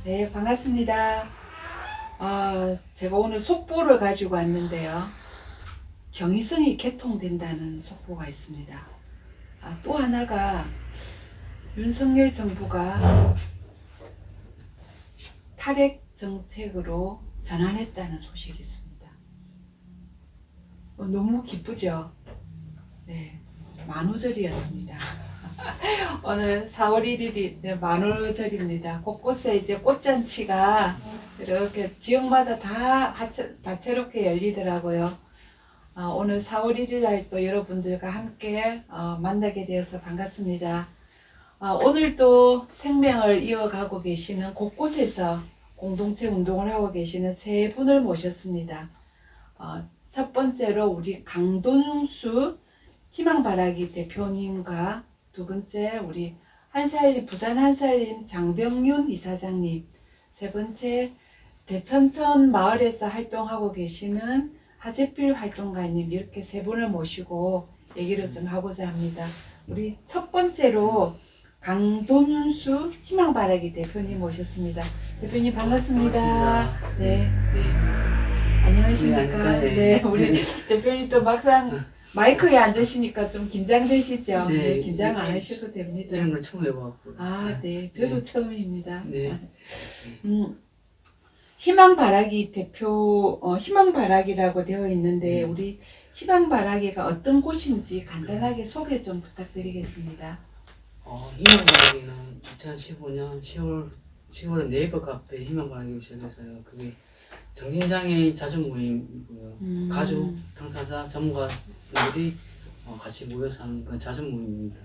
네, 반갑습니다. 제가 오늘 속보를 가지고 왔는데요. 경의성이 개통된다는 속보가 있습니다. 또 하나가 윤석열 정부가 탈핵 정책으로 전환했다는 소식이 있습니다. 너무 기쁘죠? 네, 만우절이었습니다. 오늘 4월 1일이 만우절입니다. 곳곳에 이제 꽃잔치가 이렇게 지역마다 다 다채롭게 열리더라고요. 오늘 4월 1일 날 또 여러분들과 함께 만나게 되어서 반갑습니다. 오늘도 생명을 이어가고 계시는 곳곳에서 공동체 운동을 하고 계시는 세 분을 모셨습니다. 첫 번째로 우리 강돈수 희망바라기 대표님과 두 번째 우리 부산 한살림 장병윤 이사장님, 세 번째 대천천 마을에서 활동하고 계시는 하재필 활동가님, 이렇게 세 분을 모시고 얘기를 좀 하고자 합니다. 우리 첫 번째로 강돈수 희망바라기 대표님 모셨습니다. 대표님 반갑습니다. 네. 안녕하십니까. 네, 우리 대표님 또 막상 마이크에 앉으시니까 좀 긴장되시죠? 네, 긴장 안 하셔도 됩니다. 이런 걸 처음 해봐갖고. 네, 저도 네. 처음입니다. 네. 희망바라기 대표, 희망바라기라고 되어 있는데, 우리 희망바라기가 어떤 곳인지 간단하게 소개 좀 부탁드리겠습니다. 희망바라기는 2015년 10월에 네이버 카페 희망바라기 시작했어요. 그게 정신장애인 자전 모임이고요. 가족, 당사자, 전문가들이 같이 모여서 하는 그런 자전 모임입니다.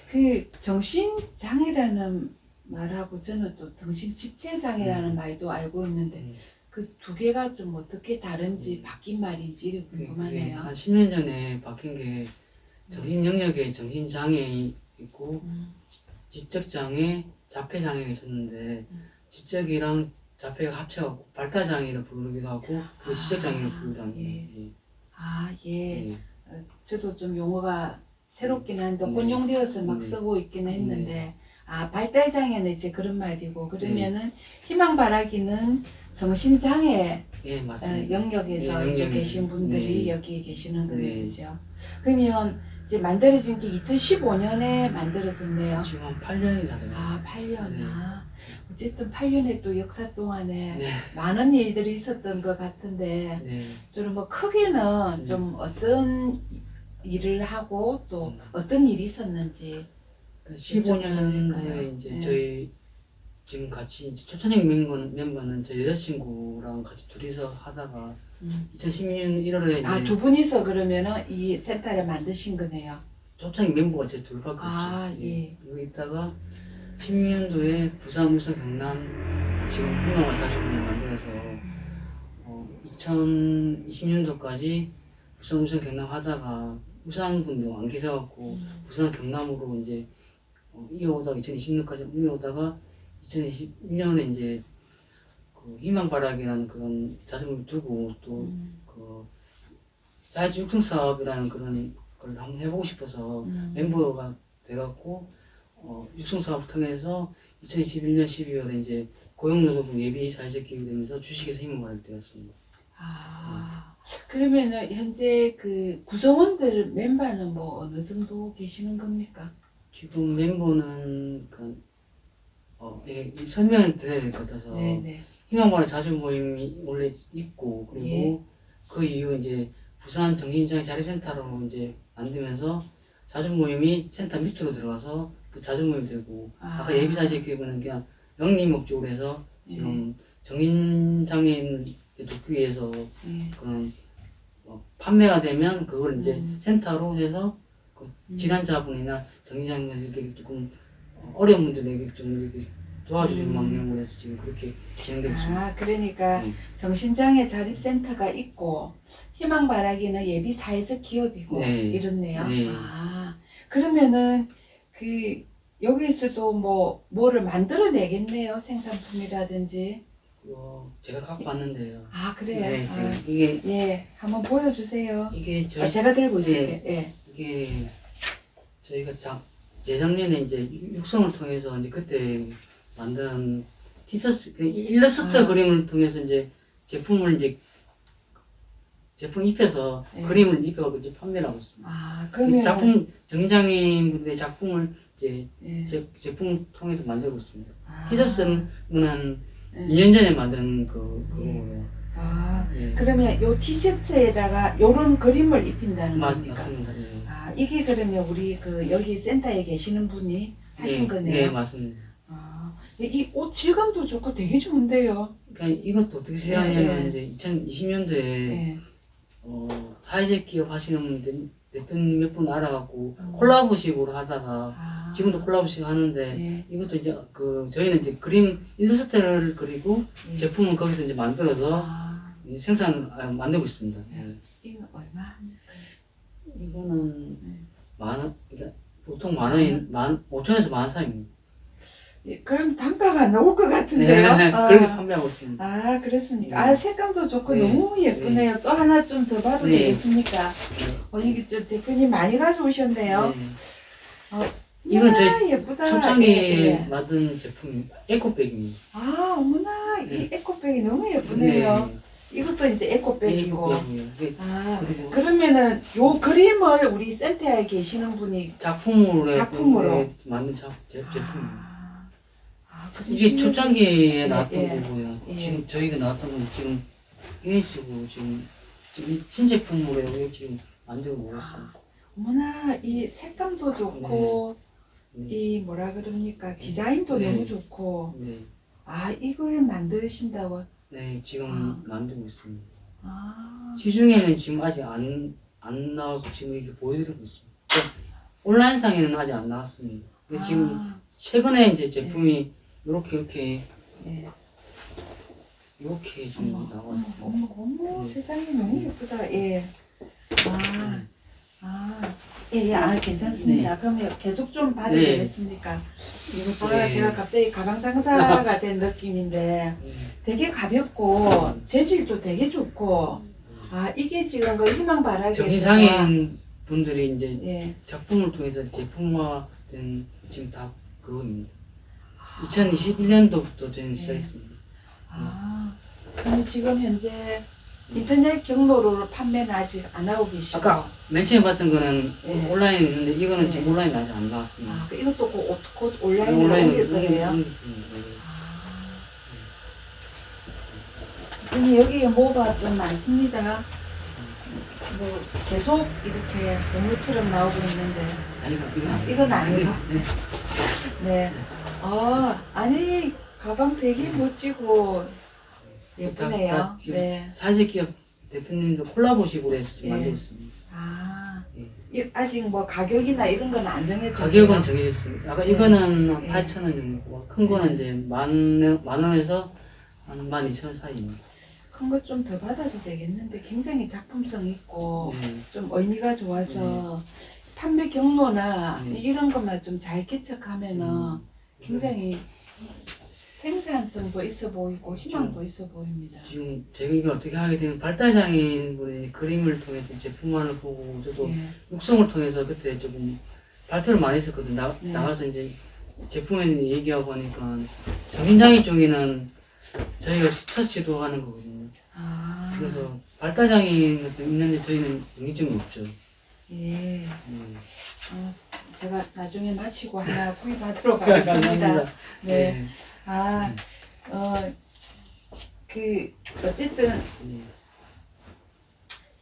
그 정신장애라는 말하고 저는 또 정신지체장애라는 말도 알고 있는데 그 두 개가 좀 어떻게 다른지 바뀐 말인지 궁금하네요. 한 10년 전에 바뀐 게 정신 영역에 정신장애 있고 지적장애, 자폐장애가 있었는데 지적이랑 자폐가 합쳐갖고 발달장애를 부르기도 하고 지적장애를 부르기도 합니다. 예. 저도 좀 용어가 새롭긴 한데 혼용되어서 막 쓰고 있기는 했는데 발달장애는 이제 그런 말이고, 그러면은 희망바라기는 정신장애 영역에서 이제 계신 분들이 여기에 계시는 거죠. 그러면 이제 만들어진 게 2015년에 만들어졌네요. 지금 한 8년이 다 돼요. 8년. 어쨌든 8년의 또 역사 동안에 많은 일들이 있었던 것 같은데, 저는 뭐 크게는 좀 어떤 일을 하고 또 어떤 일이 있었는지. 15년에 이제 저희 지금 같이 초천행 멤버는 제 여자친구랑 같이 둘이서 하다가 2016년 1월에 두 분이서 그러면은 이 센터를 만드신 거네요. 초천행 멤버가 제 둘밖에 없죠. 여기 있다가 16년도에 부산, 울산, 경남 지금 희망을 자주분을 만들어서 2020년도까지 부산, 울산, 경남 하다가 부산 분도 안 계셔갖고 부산, 경남으로 이제 이어오다가 2020년까지 이어오다가 2021년에 이제 그 희망바라기라는 그런 자전거를 두고 또 그 사이즈 육성 사업이라는 그런 걸 한번 해보고 싶어서 멤버가 돼갖고 육성 사업을 통해서 2021년 12월에 이제 고용노동부 예비 사회적 기획이 되면서 주식에서 희망바라기 되었습니다. 그러면은 현재 그 구성원들 멤버는 뭐 어느 정도 계시는 겁니까? 지금 멤버는 설명을 드려야 될 것 같아서 희망바라기 자주 모임이 원래 있고, 그리고 그 이후 이제 부산 정신장애 자립센터로 이제 만들면서 자주 모임이 센터 밑으로 들어가서 그 자주 모임이 되고, 아까 예비사회적 기획은 그냥 영리 목적으로 해서 지금 정신장애인 돕기 위해서 그런 판매가 되면 그걸 이제 센터로 해서 질환자분이나 정신장애인 이렇게 조금 어려운 분들에게 좀 이렇게 도와주는 방향으로 해서 지금 그렇게 진행되고 있습니다. 그러니까 정신장애 자립센터가 있고 희망바라기는 예비 사회적 기업이고 이렇네요. 그러면은 그 여기서도 뭐를 만들어내겠네요. 생산품이라든지. 제가 갖고 왔는데요. 그래요? 지금 이게 한번 보여주세요. 이게 제가 들고 있을게요. 이게 저희가 재작년에 이제 육성을 통해서 이제 그때 만든 티셔츠, 그 일러스트 아. 그림을 통해서 이제 제품을 이제 제품 입혀서 네. 그림을 입혀서 이제 판매를 하고 있습니다. 아, 그 그러면 작품 정인장애인분들의 작품을 이제 예. 제품을 통해서 만들고 있습니다. 아. 티셔츠는 한 예. 2년 전에 만든 그거고요. 아, 예. 그러면 요 티셔츠에다가 요런 그림을 입힌다는 겁니까? 맞습니다. 예. 아, 이게 그러면 우리 그 여기 센터에 계시는 분이 하신 네, 거네요? 네, 맞습니다. 아, 이 옷 질감도 좋고 되게 좋은데요? 그러니까 이것도 어떻게 시작하냐면 예. 이제 2020년도에 예. 사회적 기업 하시는 분들 대표님 몇 분 알아갖고 음. 콜라보식으로 하다가 아, 지금도 콜라보식 하는데 예. 이것도 이제 저희는 이제 그림 일러스트를 그리고 예. 제품을 거기서 이제 만들어서 아, 만들고 있습니다. 예. 이거 얼마 하는지? 이거는 네. 그러니까 보통 10,000원인 15,000원에서 10,000원 사이입니다. 예, 그럼 단가가 나올 것 같은데요? 네, 아. 그렇게 판매하고 있습니다. 아, 그렇습니까? 네. 아, 색감도 좋고 네. 너무 예쁘네요. 또 하나 좀 더 봐도 네. 되겠습니까? 이게 저 대표님 많이 가져오셨네요. 네. 이건 이건 저 예쁘다. 초창기에 예. 만든 제품 에코백입니다. 아, 어머나, 이 네. 에코백이 너무 예쁘네요. 이것도 이제 에코백이고. 에코백이요. 아, 그리고 그러면은 요 그림을 우리 센터에 계시는 분이 작품으로 만든 제품입니다. 이게 그러시면- 초창기에 나왔던 예. 거고요. 예. 지금 저희가 나왔던 건 지금 이런 식으로 지금 이 신제품으로 여기 지금 만들고 있습니다. 어머나, 이 색감도 좋고, 네. 이 뭐라 그럽니까? 디자인도 네. 너무 좋고. 네. 아, 이걸 만드신다고. 네, 지금 아. 만들고 있습니다. 아, 시중에는 지금 아직 안 나와서 지금 이렇게 보여드리고 있습니다. 그러니까 온라인상에는 아직 안 나왔습니다. 근데 지금 아, 최근에 이제 제품이 이렇게 예. 지금 어머, 나왔어요. 어머, 네. 세상에 너무 네. 예쁘다. 예. 아, 네. 예, 괜찮습니다. 그러면 계속 좀 봐도 네. 되겠습니까? 이것도 제가 갑자기 가방 장사가 된 느낌인데 되게 가볍고 재질도 되게 좋고, 이게 지금 그 희망바라기에서 정신장애인 분들이 이제 예. 작품을 통해서 제품화된 지금 다 그겁니다. 2021년도부터 저희는 네. 시작했습니다. 그럼 지금 현재 인터넷 경로로 판매는 아직 안 하고 계시고. 아까 맨 처음에 봤던 거는 네. 온라인에 있는데 이거는 네. 지금 온라인 아직 안 나왔습니다. 이것도 곧 온라인으로 옮길 거예요? 그럼 여기 뭐가 좀 많습니다. 뭐 계속 이렇게 동물처럼 나오고 있는데 이건 아니고. 네. 아니 가방 되게 멋지고 예쁘네요. 네. 사회기업 대표님도 콜라보식으로 해서 지금 예. 만들고 있습니다. 아직 뭐 가격이나 이런 건 안 정해졌어요. 가격은 정해졌습니다. 아까 네. 이거는 네. 8,000원 정도, 큰 거는 이제 만 원에서 한 12,000원 사이입니다. 큰 거 좀 더 받아도 되겠는데 굉장히 작품성 있고 네. 좀 의미가 좋아서 판매 경로나 네. 이런 것만 좀 잘 개척하면은 굉장히 생산성도 있어 보이고 희망도 있어 보입니다. 지금 제가 이걸 어떻게 하게 되면 발달장애인 분이 그림을 통해서 제품만을 보고 저도 예. 육성을 통해서 그때 조금 발표를 많이 했었거든요. 네. 나가서 이제 제품에 대해 얘기하고 하니까 정신장애 쪽에는 저희가 첫 시도하는 거거든요. 그래서 발달장애인 같은 있는데 저희는 정신증이 없죠. 예. 제가 나중에 마치고 하나 구입하도록 하겠습니다. 감사합니다. 네. 어쨌든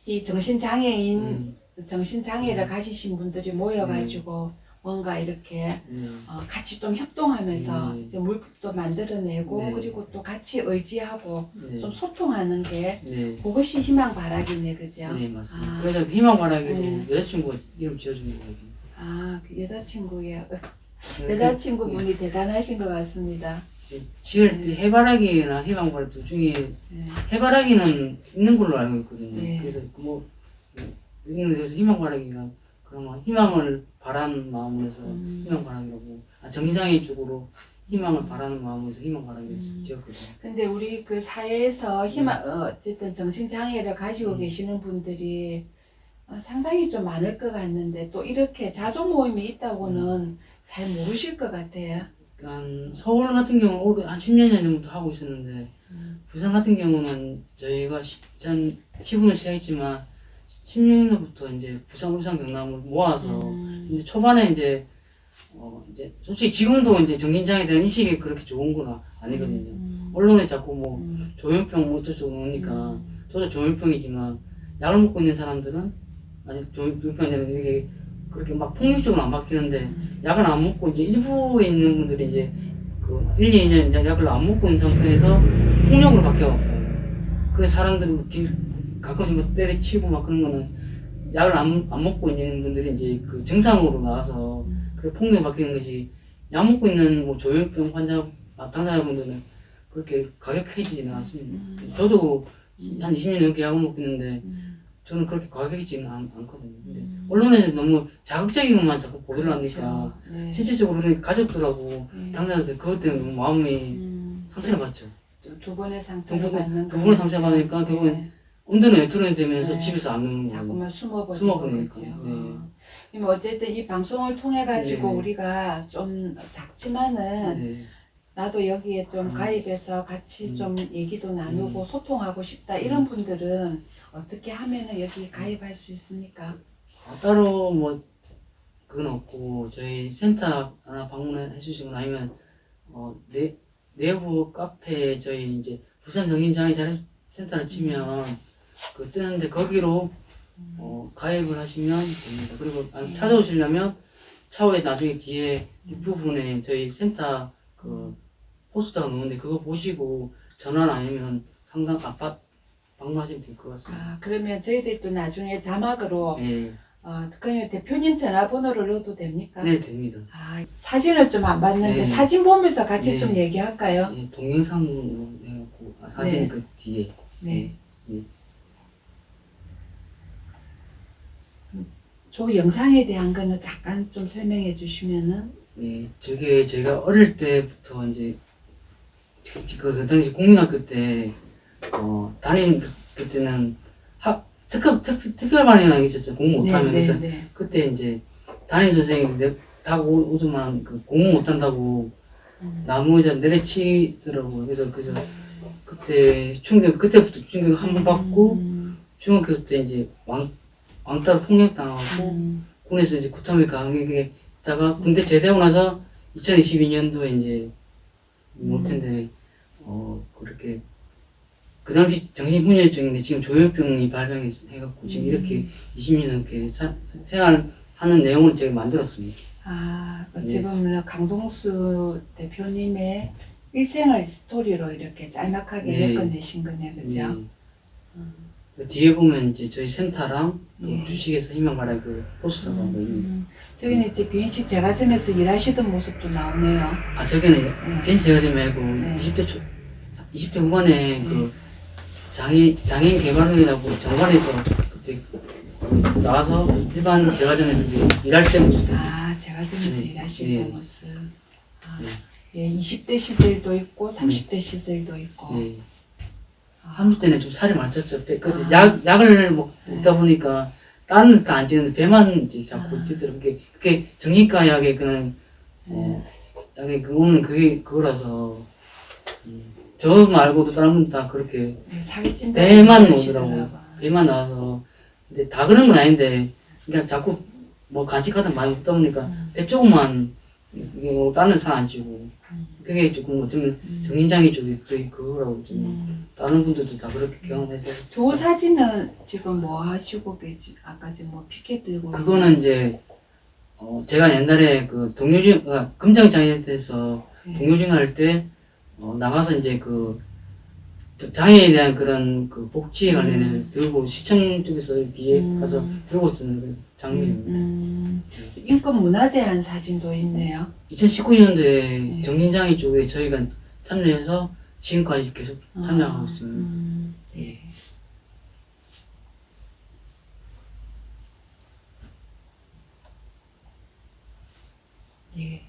이 정신장애인 정신장애를 가지신 분들이 모여가지고 뭔가 이렇게 같이 좀 협동하면서 네. 이제 물품도 만들어내고 네. 그리고 또 같이 의지하고 네. 좀 소통하는 게 네. 그것이 희망바라기네, 그죠? 네, 맞습니다. 그래서 희망바라기로 네. 여자친구가 이름 지어준 거거든요. 그 여자친구의 그 여자친구분이 대단하신 것 같습니다. 지을 때 해바라기나 희망바라기 둘 중에 네. 해바라기는 있는 걸로 알고 있거든요. 네. 그래서 이거는 그래서 희망바라기가 그러면 희망을 바라는 마음에서 희망바라기라고 정신장애 쪽으로 희망을 바라는 마음에서 희망바라기를 지었거든요. 근데 우리 그 사회에서 어쨌든 정신장애를 가지고 계시는 분들이 상당히 좀 많을 것 같는데 또 이렇게 자조 모임이 있다고는 잘 모르실 것 같아요. 서울 같은 경우는 한 10년 전부터 하고 있었는데, 부산 같은 경우는 저희가 15년 시작했지만, 16년부터 이제 부산, 울산, 경남을 모아서, 이제 초반에 이제 솔직히 지금도 이제 정신장애에 대한 인식이 그렇게 좋은 건 아니거든요. 언론에 자꾸 뭐 조현병 뭐 어쩌고 나오니까 저도 조현병이지만 약을 먹고 있는 사람들은 아직 조현병이 아니라 이게 그렇게 막 폭력적으로 안 바뀌는데 약을 안 먹고 이제 일부에 있는 분들이 이제 그 1, 2년 이제 약을 안 먹고 있는 상태에서 폭력으로 바뀌어갖고 그래서 사람들이 뭐 가끔씩 뭐 때려치고 막 그런 거는 약을 안 먹고 있는 분들이 이제 그 증상으로 나와서 그 폭력이 바뀌는 것이 약 먹고 있는 뭐 조현병 당사자분들은 그렇게 가격해지지는 않습니다. 저도 한 20년 넘게 약을 먹고 있는데 저는 그렇게 과격해지는 않거든요. 근데 언론에서 너무 자극적인 것만 자꾸 보도를 하니까 네. 실질적으로 그러니까 가족들하고 당사자들 그것 때문에 너무 마음이 상처를 받죠. 두 번의 상처를 받는 두 번의 상처를 받으니까 결국은 온도는 외투론이 되면서 네. 집에서 안 노는 거예요. 자꾸만 숨어버리는 숨어버리니까. 거죠. 네. 그럼 어쨌든 이 방송을 통해 가지고 네. 우리가 좀 작지만은 네. 나도 여기에 좀 가입해서 같이 좀 얘기도 나누고 소통하고 싶다 이런 분들은 어떻게 하면은 여기 가입할 수 있습니까? 따로 뭐 그건 없고 저희 센터 하나 방문해 주시거나 아니면 내부 카페에 저희 이제 부산 정신장애 자립센터를 치면 그 뜨는데 거기로 가입을 하시면 됩니다. 그리고 찾아오시려면 차후에 나중에 뒤에 뒷부분에 저희 센터 그 포스터가 나오는데 그거 보시고 전화나 아니면 상담 방문하시면 될 것 같습니다. 아 그러면 저희들도 나중에 자막으로 네, 그냥 대표님 전화번호를 넣어도 됩니까? 네 됩니다. 아 사진을 좀 안 봤는데 네. 사진 보면서 같이 네. 좀 얘기할까요? 네, 동영상으로 해갖고 사진 네. 그 뒤에. 네. 네. 저 영상에 대한 거는 잠깐 좀 설명해 주시면은. 네, 저게 제가 어릴 때부터 이제 그 당시 국민학교 때 다닌 그때는 특별반이라는 게 있었죠. 공부 못하면. 그래서 그때 이제 담임 선생님이 다 오지만 그 공부 못한다고 나무 의자 내려치더라고요. 그래서 그때 그때부터 충격 한 번 받고 중학교 때 이제 왕따로 폭력당하고 군에서 이제 구타면 강하게 있다가 군대 제대하고 나서 2022년도에 이제 못했는데 그렇게 그 당시 정신분열증인데 지금 조현병이 발병해갖고 지금 이렇게 20년 넘게 생활하는 내용을 제가 만들었습니다. 아, 네. 지금 강동수 대표님의 일생을 스토리로 이렇게 짤막하게 네. 엮어내신 거네, 그죠? 그 뒤에 보면 이제 저희 센터랑 또 네. 주식에서 희망바라 그 포스터가 있는. 저기는 이제 비행식 제과점에서 일하시던 모습도 나오네요. 아 저기는 벤시 제가 좀 말고 네. 20대 후반에 그 장애인 개발원이라고 정관에서 그때 나와서 일반 제과점에서 이제 일할 때 모습. 아, 제과점에서 네. 일하시던 네. 모습. 아, 네. 예, 20대 시절도 있고 30대 시절도 있고. 네. 아, 30대는 좀 살이 많이 쪘죠. 그때 아. 약을 먹다 보니까 땀은 다 안 찌는데 배만 이제 자꾸 아. 찌더라고요. 그게 정신과 약의 그런 약의 그거는 그거라서 저 말고도 다른 분 다 그렇게 네, 살이 찐다고 배만 하시더라고요. 나오더라고요. 배만 나와서 근데 다 그런 건 아닌데 그냥 자꾸 뭐 간식하다 많이 먹다 보니까 배 조금만 이게 뭐 다른 살 안 찌고 그게 조금 어쩌면 정신장애 쪽이 그거라고 좀 다른 분들도 다 그렇게 경험해서 저 사진은 지금 뭐 하시고 계시? 아까 지금 뭐 피켓 들고 그거는 이제 제가 옛날에 그 동료중 금장장애센터에서 동료중 할때 나가서 이제 그 장애에 대한 그런 그 복지에 관련해서 들고 시청 쪽에서 뒤에 가서 들고 있는 그 장면입니다. 인권 문화제 한 사진도 있네요. 2019년도에 정신장애 쪽에 저희가 참여해서 지금까지 계속 참여하고 있습니다. 예. 예.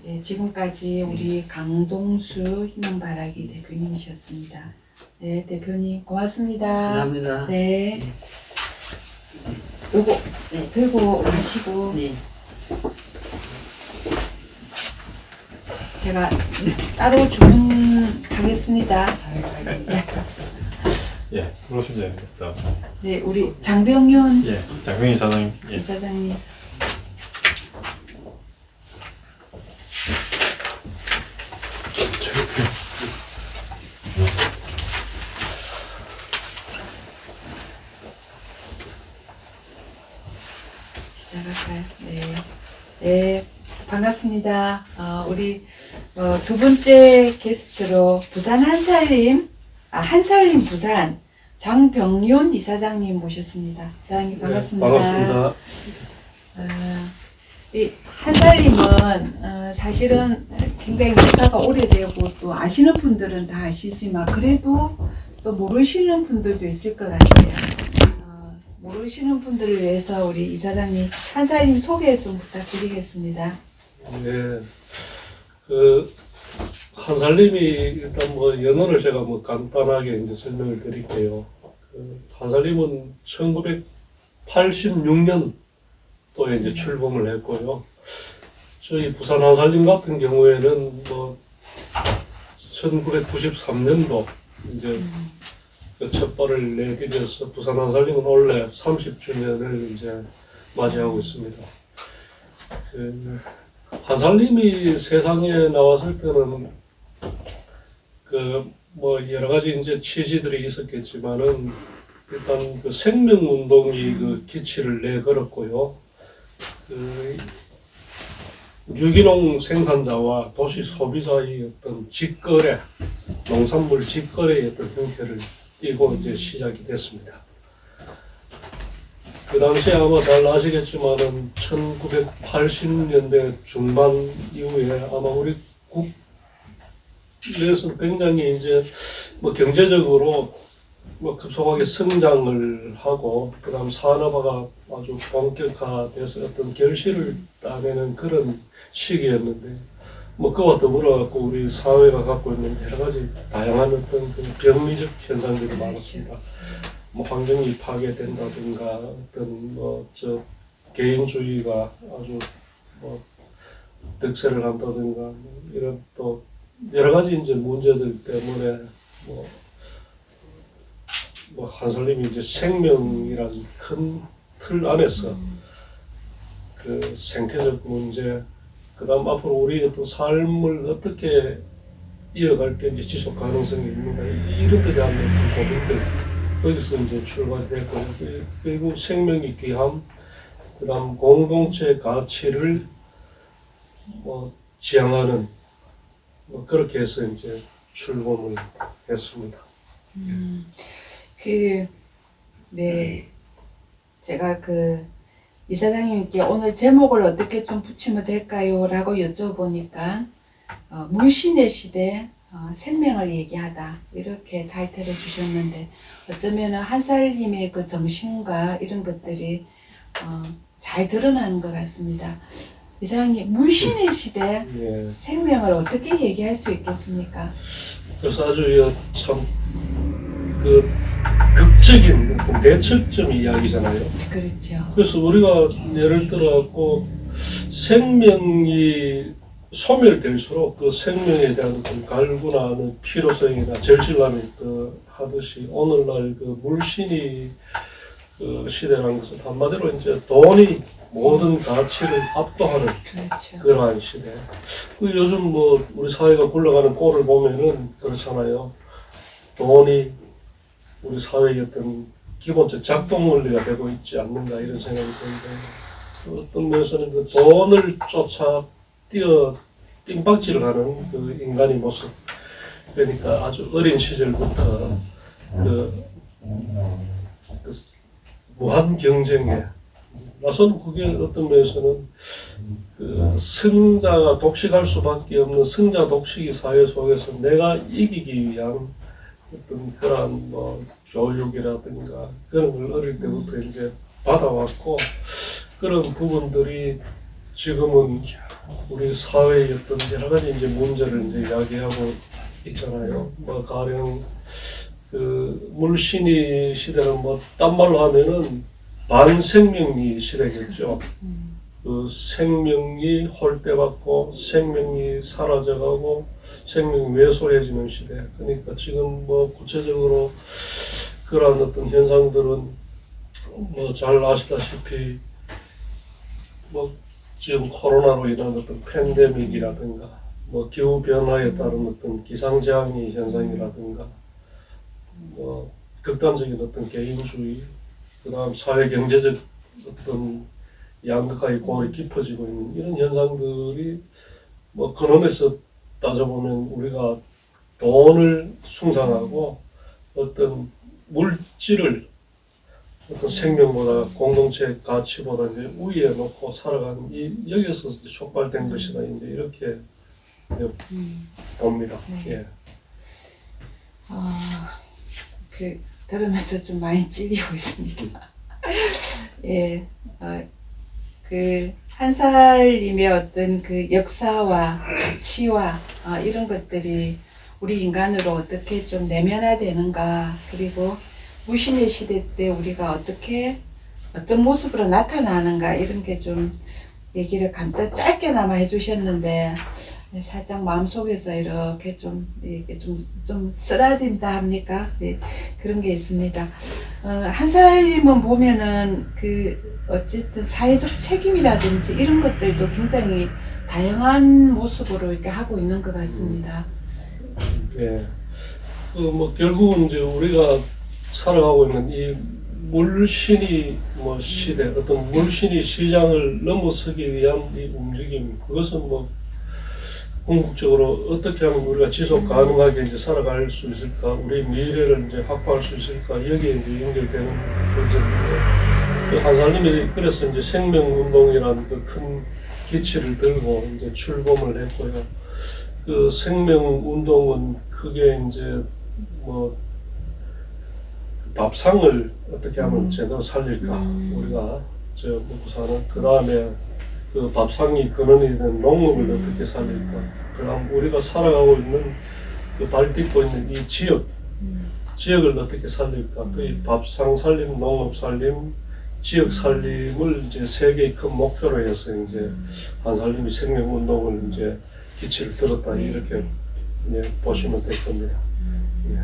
네, 지금까지 우리 강동수 희망바라기 대표님이셨습니다. 네, 대표님 고맙습니다. 감사합니다. 네. 요거 들고 가시고. 네. 제가 따로 주문하겠습니다. 예, 그러시면 됩니다. 네, 우리 장병윤 예, 장병희 사장님. 예. 이사장님. 시작할까요? 네. 네, 반갑습니다. 우리 두 번째 게스트로 부산 한살림 부산 장병윤 이사장님 모셨습니다. 이사장님 반갑습니다. 네, 반갑습니다. 이 한살림은 사실은 굉장히 역사가 오래되고 또 아시는 분들은 다 아시지만 그래도 또 모르시는 분들도 있을 것 같아요. 모르시는 분들을 위해서 우리 이사장님 한살림 소개 좀 부탁드리겠습니다. 네, 한살림이 일단 뭐 연호를 제가 뭐 간단하게 이제 설명을 드릴게요. 한살림은 1986년도에 이제 출범을 했고요. 저희 부산 한살림 같은 경우에는 뭐 1993년도 이제 첫 발을 내디뎌서 부산 한살림은 원래 30주년을 이제 맞이하고 있습니다. 한살림이 세상에 나왔을 때는 뭐 여러 가지 이제 취지들이 있었겠지만은 일단 생명운동이 기치를 내걸었고요. 유기농 생산자와 도시 소비자의 어떤 직거래, 농산물 직거래의 어떤 형태를 띠고 이제 시작이 됐습니다. 그 당시에 아마 잘 아시겠지만은 1980년대 중반 이후에 아마 우리 국내에서 굉장히 이제 뭐 경제적으로 뭐 급속하게 성장을 하고 그다음 산업화가 아주 본격화돼서 어떤 결실을 따내는 그런 시기였는데 뭐 그와 더불어 갖고 우리 사회가 갖고 있는 여러 가지 다양한 어떤 병리적 현상들이 많았습니다. 뭐 환경이 파괴된다든가 어떤 개인주의가 아주 뭐 득세를 한다든가 이런 또 여러 가지 이제 문제들 때문에 뭐 한살림이 이제 생명이란 큰 틀 안에서 생태적 문제, 그다음 앞으로 우리 어떤 삶을 어떻게 이어갈 때 이제 지속 가능성이 있는가 이런 데 대한 어떤 고민들 거기서 이제 출발이 됐고 그리고 생명의 귀함, 그다음 공동체 가치를 지향하는 그렇게 해서 이제 출범을 했습니다. 네, 제가 이사장님께 오늘 제목을 어떻게 좀 붙이면 될까요? 라고 여쭤보니까 물신의 시대 생명을 얘기하다 이렇게 타이틀을 주셨는데 어쩌면은 한살림의 그 정신과 이런 것들이 잘 드러나는 것 같습니다. 이사장님, 물신의 시대 예. 생명을 어떻게 얘기할 수 있겠습니까? 그래서 아주 참 극적인 대척점 이야기잖아요. 그렇죠. 그래서 우리가 예를 들어 갖고 생명이 소멸될수록 그 생명에 대한 갈구나는 필요성이나 절실함이 하듯이 오늘날 물신이 시대라는 것은 한마디로 이제 돈이 모든 가치를 압도하는 그렇죠. 그러한 시대. 요즘 뭐 우리 사회가 굴러가는 꼴을 보면은 그렇잖아요. 돈이 우리 사회의 어떤 기본적 작동 원리가 되고 있지 않는가 이런 생각이 드는데 어떤 면에서는 돈을 쫓아 띵박질을 하는 인간의 모습. 그러니까 아주 어린 시절부터 무한 경쟁에 나서는 그게 어떤 면에서는 승자가 독식할 수밖에 없는 승자 독식의 사회 속에서 내가 이기기 위한 어떤 그러한 교육이라든가 그런 걸 어릴 때부터 이제 받아왔고 그런 부분들이 지금은 우리 사회의 어떤 여러 가지 이제 문제를 이제 이야기하고 있잖아요. 가령 물신이 시대는 딴 말로 하면은 반생명이 시대겠죠. 그 생명이 홀대받고 생명이 사라져가고 생명이 왜소해지는 시대. 그러니까 지금 뭐 구체적으로 그러한 어떤 현상들은 뭐 잘 아시다시피 뭐 지금 코로나로 인한 어떤 팬데믹이라든가 뭐 기후 변화에 따른 어떤 기상재앙의 현상이라든가 뭐 극단적인 어떤 개인주의, 그다음 사회 경제적 어떤 양극화의 골이 깊어지고 있는 이런 현상들이 뭐 그놈에서 따져보면 우리가 돈을 숭상하고 어떤 물질을 어떤 생명보다 공동체 가치보다 이제 우위에 놓고 살아가는 여기서 이제 촉발된 것이다 이제 이렇게 봅니다. 네. 예. 그 들으면서 좀 많이 찔리고 있습니다. 예, 그 한살림의 어떤 그 역사와 가치와 이런 것들이 우리 인간으로 어떻게 좀 내면화되는가, 그리고 무신의 시대 때 우리가 어떻게 어떤 모습으로 나타나는가, 이런 게 좀 얘기를 간단 짧게나마 해주셨는데 살짝 마음속에서 이렇게 이렇게 좀 쓰라린다 합니까? 네, 그런 게 있습니다. 한살림은 보면은 그 어쨌든 사회적 책임이라든지 이런 것들도 굉장히 다양한 모습으로 이렇게 하고 있는 것 같습니다. 예. 그 뭐 결국은 이제 우리가 살아가고 있는 이 물신이 뭐 시대, 어떤 물신이 시장을 넘어서기 위한 이 움직임, 그것은 뭐 궁극적으로 어떻게 하면 우리가 지속 가능하게 이제 살아갈 수 있을까, 우리 미래를 이제 확보할 수 있을까, 여기에 이제 연결되는 문제인데, 그 한살림이 그래서 이제 생명운동이라는 그 큰 기치를 들고 이제 출범을 했고요. 그 생명운동은 크게 이제 뭐 밥상을 어떻게 하면 제대로 살릴까, 우리가 저 먹고 사는, 그 다음에 그 밥상이 근원이 된 농업을 어떻게 살릴까, 그 다음 우리가 살아가고 있는 그 발딛고 있는 이 지역을 어떻게 살릴까, 그 밥상 살림, 농업 살림, 지역 살림을 이제 세 개의 큰 목표로 해서 이제 한살림이 생명운동을 이제 기치를 들었다, 이렇게 이제 보시면 될 겁니다. 예.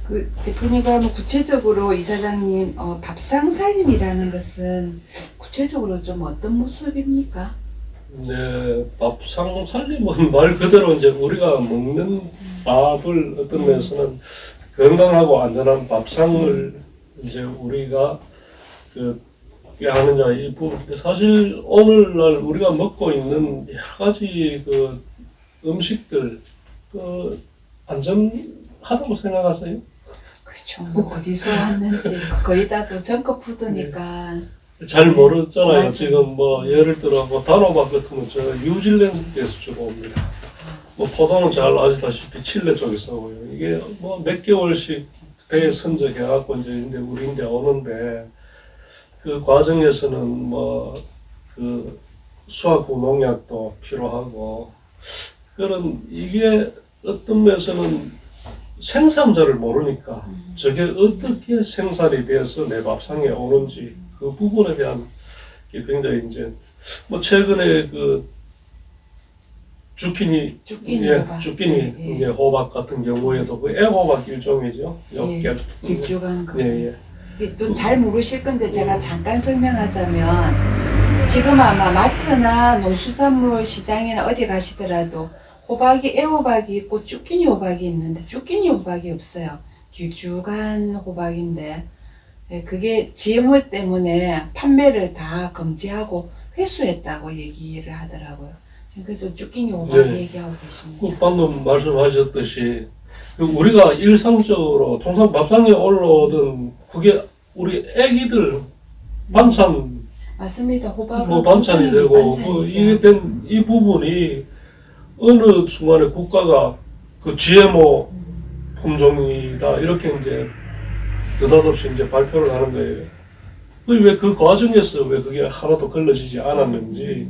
그 대표님과 구체적으로 이사장님 밥상살림이라는 것은 구체적으로 좀 어떤 모습입니까? 네, 밥상 살림은 말 그대로 이제 우리가 먹는 밥을 어떤 면에서는 건강하고 안전한 밥상을 이제 우리가 그 하느냐 이 부분인데, 사실 오늘날 우리가 먹고 있는 여러 가지 그 음식들 그 안전하다고 생각하세요? 그렇죠. 뭐 어디서 왔는지 거의 다 또 정크푸드니까. 잘 모르잖아요. 맞아요. 지금 뭐 예를 들어 뭐 단호박 같은 거 저 뉴질랜드에서 주로 옵니다. 뭐 포도는 잘 아시다시피 칠레 쪽에서 오고요. 이게 뭐 몇 개월씩 배에 선적해갖고 이제 우리 이제 오는데, 그 과정에서는 뭐 그 수화구 농약도 필요하고, 그런 이게 어떤 면에서는 생산자를 모르니까 저게 어떻게 생산이 되어서 내 밥상에 오는지 그 부분에 대한 게 굉장히 이제 뭐 최근에 그 주키니 호박. 주키니 예. 이제 호박 같은 경우에도 그 애호박 일종이죠. 예, 길쭉한 거. 예. 좀 잘 모르실 건데 제가 잠깐 설명하자면, 지금 아마 마트나 농수산물 시장이나 어디 가시더라도 호박이 애호박이 있고 쭈끼니 호박이 있는데 쭈끼니 호박이 없어요. 길쭉한 호박인데, 그게 GMO 때문에 판매를 다 금지하고 회수했다고 얘기를 하더라고요. 지금 그래서 쭈끼니 호박 네. 얘기하고 계십니다. 그 방금 말씀하셨듯이 우리가 일상적으로 통상 밥상에 올라오던 그게 우리 애기들 반찬 맞습니다. 호박은 뭐 반찬이 되고 반찬이죠. 이게 된 이 부분이 어느 순간에 국가가 그 GMO 품종이다 이렇게 이제 느닷없이 이제 발표를 하는 거예요. 왜 그 과정에서 왜 그게 하나도 걸러지지 않았는지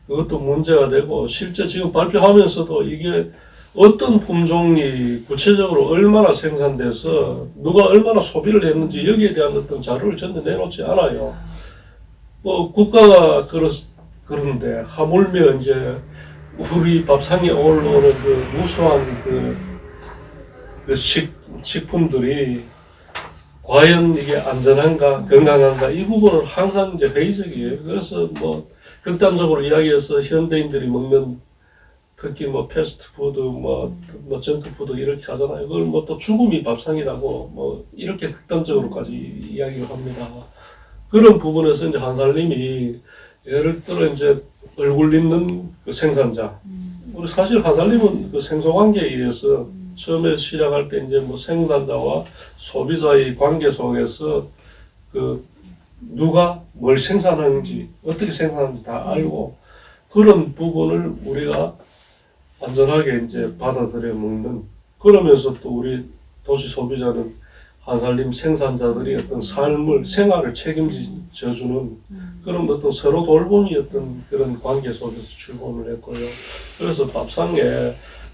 그것도 문제가 되고, 실제 지금 발표하면서도 이게 어떤 품종이 구체적으로 얼마나 생산돼서, 嗯 누가 얼마나 소비를 했는지 여기에 대한 어떤 자료를 전혀 내놓지 않아요. 嗯 아, 。 그러니까 그 부분에 대한 게 굉장히 이제 뭐 국가가 그런데 하물며 이제 우리 밥상에 올라오는 그 무수한 그 식품들이 과연 이게 안전한가 건강한가 이 부분은 항상 이제 회의적이에요. 그래서 뭐 극단적으로 이야기해서 현대인들이 먹는 특히 뭐 패스트푸드 뭐 정크푸드 이렇게 하잖아요. 그걸 뭐 또 죽음이 밥상이라고 뭐 이렇게 극단적으로까지 이야기를 합니다. 그런 부분에서 이제 한살림이 예를 들어 이제 얼굴 있는 그 생산자 우리 사실 한살림은 그 생소관계에 의해서 처음에 시작할 때 이제 뭐 생산자와 소비자의 관계 속에서 그 누가 뭘 생산하는지 어떻게 생산하는지 다 알고 그런 부분을 우리가 안전하게 이제 받아들여 먹는 그러면서 또 우리 도시 소비자는 한살림 생산자들이 어떤 삶을 생활을 책임져주는 그런 어떤 서로 돌봄이 어떤 그런 관계 속에서 출범을 했고요. 그래서 밥상에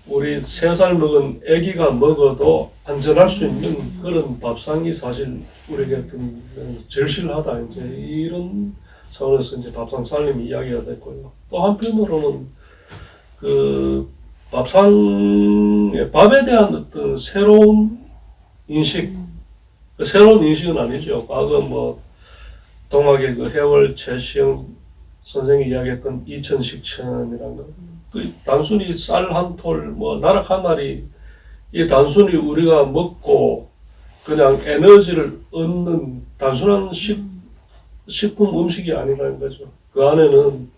우리 3살 먹은 아기가 먹어도 안전할 수 있는 그런 밥상이 사실 우리에게 어떤 절실하다 이제 이런 차원에서 이제 밥상 살림 이야기가 됐고요. 또 한편으로는 그 밥상에 밥에 대한 어떤 새로운 인식, 새로운 인식은 아니죠. 과거 뭐 동학의 그 해월 최시영 선생이 이야기했던 이천식천이라는 거. 그 단순히 쌀 한 톨, 뭐 나락 한 알이 이 단순히 우리가 먹고 그냥 에너지를 얻는 단순한 식품 음식이 아니라는 거죠. 그 안에는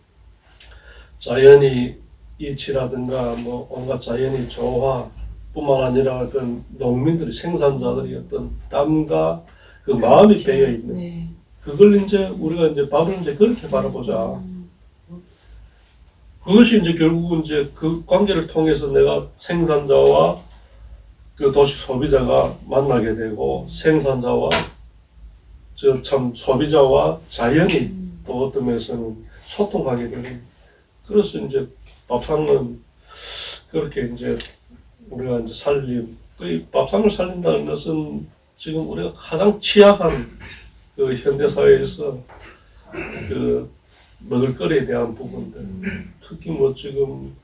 자연이 이치라든가 뭐 온갖 자연이 조화 뿐만 아니라 어떤 농민들이 생산자들이 어떤 땀과 그 마음이 그렇죠. 배어 있는 네. 그걸 이제 우리가 이제 밥을 이제 그렇게 바라보자. 그것이 이제 결국은 이제 그 관계를 통해서 내가 생산자와 그 도시 소비자가 만나게 되고 생산자와 저 참 소비자와 자연이 또 어떤 면에서는 소통하게 되는 그래서 이제 밥상은 그렇게 이제 우리가 이제 그 밥상을 살린다는 것은 지금 우리가 가장 취약한 그 현대 사회에서 그 먹을거리에 대한 부분들 특히 뭐 지금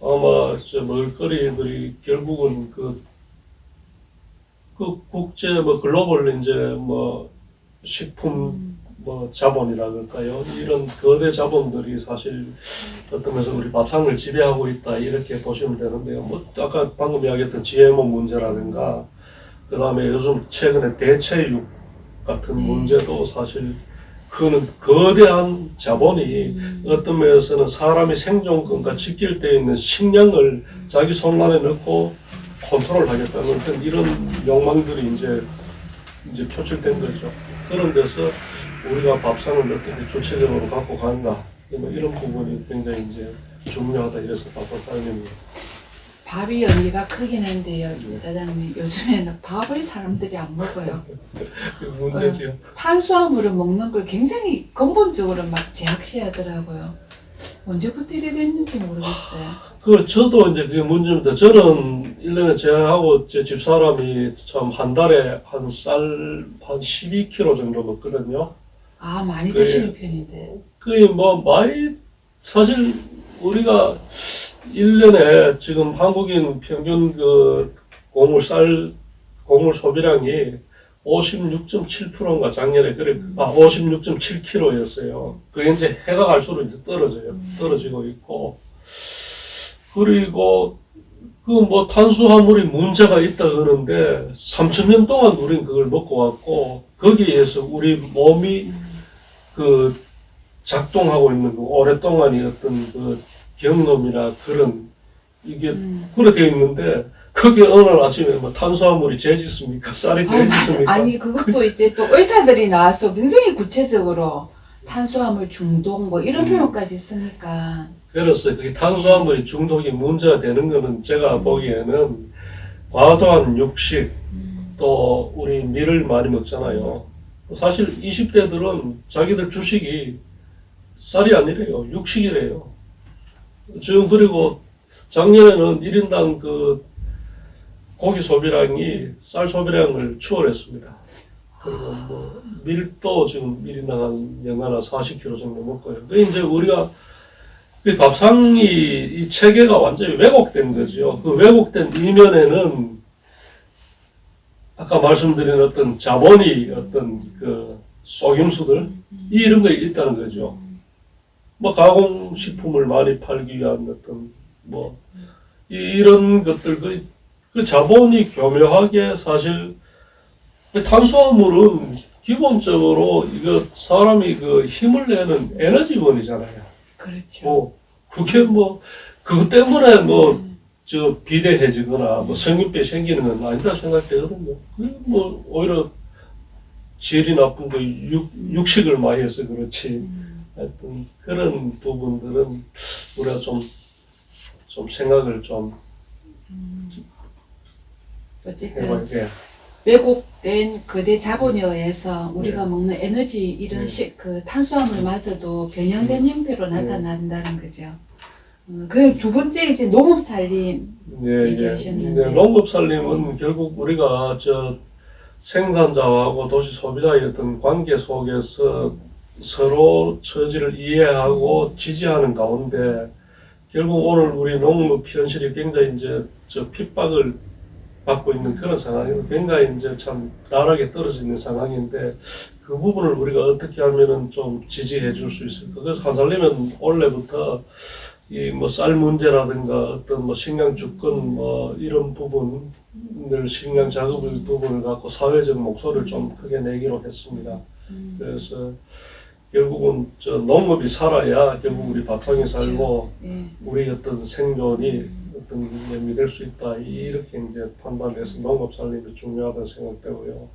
아마 저 먹을거리들이 결국은 그 국제 뭐 글로벌 이제 뭐 식품 뭐 자본이라 그럴까요? 이런 거대 자본들이 사실 어떤 면에서 우리 밥상을 지배하고 있다 이렇게 보시면 되는데요. 뭐 아까 방금 이야기했던 GMO 문제라든가 그 다음에 요즘 최근에 대체육 같은 문제도 사실 그는 거대한 자본이 어떤 면에서는 사람의 생존권과 지킬 때 있는 식량을 자기 손 안에 넣고 컨트롤하겠다는 어떤 이런 욕망들이 이제 표출된 거죠. 그런 데서 우리가 밥상을 어떻게 주체적으로 갖고 간다 이런 부분이 굉장히 이제 중요하다 이래서 밥을 따입니다. 밥이 의미가 크긴 한데요, 사장님. 요즘에는 밥을 사람들이 안 먹어요. 그 문제지요. 탄수화물을 먹는 걸 굉장히 근본적으로 막 제약시하더라고요. 언제부터 이래 됐는지 모르겠어요. 저도 이제 그게 문제입니다. 저는 1년에 제하고 제 집사람이 참 한 달에 한 12kg 정도 먹거든요. 아, 많이 드시는 편인데. 그게 뭐 많이 사실 우리가 1년에 지금 한국인 평균 그 곡물 소비량이 56.7%인가 작년에 그래 56.7kg였어요. 그게 이제 해가 갈수록 이제 떨어지고 있고 그리고 그 뭐 탄수화물이 문제가 있다 그러는데 3,000년 동안 우리는 그걸 먹고 왔고 거기에 의해서 우리 몸이 그 작동하고 있는 그 오랫동안의 어떤 그 경험이나 그런 이게 그래 되어 있는데 그게 어느 날 아침에 뭐 탄수화물이 죄짓습니까? 쌀이 죄짓습니까? 아니, 그것도 이제 또 의사들이 나와서 굉장히 구체적으로 탄수화물 중독 뭐 이런 표현까지 쓰니까. 그래서 그게 탄수화물이 중독이 문제가 되는 거는 제가 보기에는 과도한 육식 또 우리 밀을 많이 먹잖아요. 사실 20대들은 자기들 주식이 쌀이 아니래요. 육식이래요. 지금 그리고 작년에는 1인당 그 고기 소비량이 쌀 소비량을 추월했습니다. 그리고 뭐 밀도 지금 1인당 한 연간 한 40kg 정도 먹고요. 그 이제 우리가 그 밥상이 이 체계가 완전히 왜곡된 거죠. 그 왜곡된 이면에는 아까 말씀드린 어떤 자본이 어떤 그 속임수들 이런 게 있다는 거죠. 뭐 가공식품을 많이 팔기 위한 어떤 뭐 이런 것들 그 자본이 교묘하게 사실 탄수화물은 기본적으로 이거 사람이 그 힘을 내는 에너지원이잖아요. 그렇죠. 뭐 그게 뭐 그것 때문에 뭐 저 비대해지거나 뭐 성인병 생기는 건 아니다 생각되거든요. 뭐 오히려 질이 나쁜 거 육식을 많이 해서 그렇지. 하여튼 그런 부분들은 우리가 좀 생각을 좀 어쨌든 해봐야 돼요. 왜곡된 거대 자본에 의해서 우리가 네. 먹는 에너지 이런 네. 그 탄수화물마저도 변형된 형태로 나타난다는 거죠. 그 두 번째 이제 농업 살림 얘기하셨는데. 네, 농업 살림은 결국 우리가 저 생산자하고 도시 소비자의 어떤 관계 속에서 서로 처지를 이해하고 지지하는 가운데 결국 오늘 우리 농업 현실이 굉장히 이제 저 핍박을 받고 있는 그런 상황이고 굉장히 이제 참 나락에 떨어져 있는 상황인데 그 부분을 우리가 어떻게 하면은 좀 지지해 줄 수 있을까? 그래서 한살림은 원래부터 이 뭐 쌀 문제라든가 어떤 뭐 식량 주권 뭐 이런 부분을 식량 작업의 부분을 갖고 사회적 목소리를 좀 크게 내기로 했습니다. 그래서 결국은 저 농업이 살아야 결국 우리 바탕이 살고 우리 어떤 생존이 어떤 게 믿을 수 있다 이렇게 이제 판단해서 농업 살림이 중요하다고 생각되고요.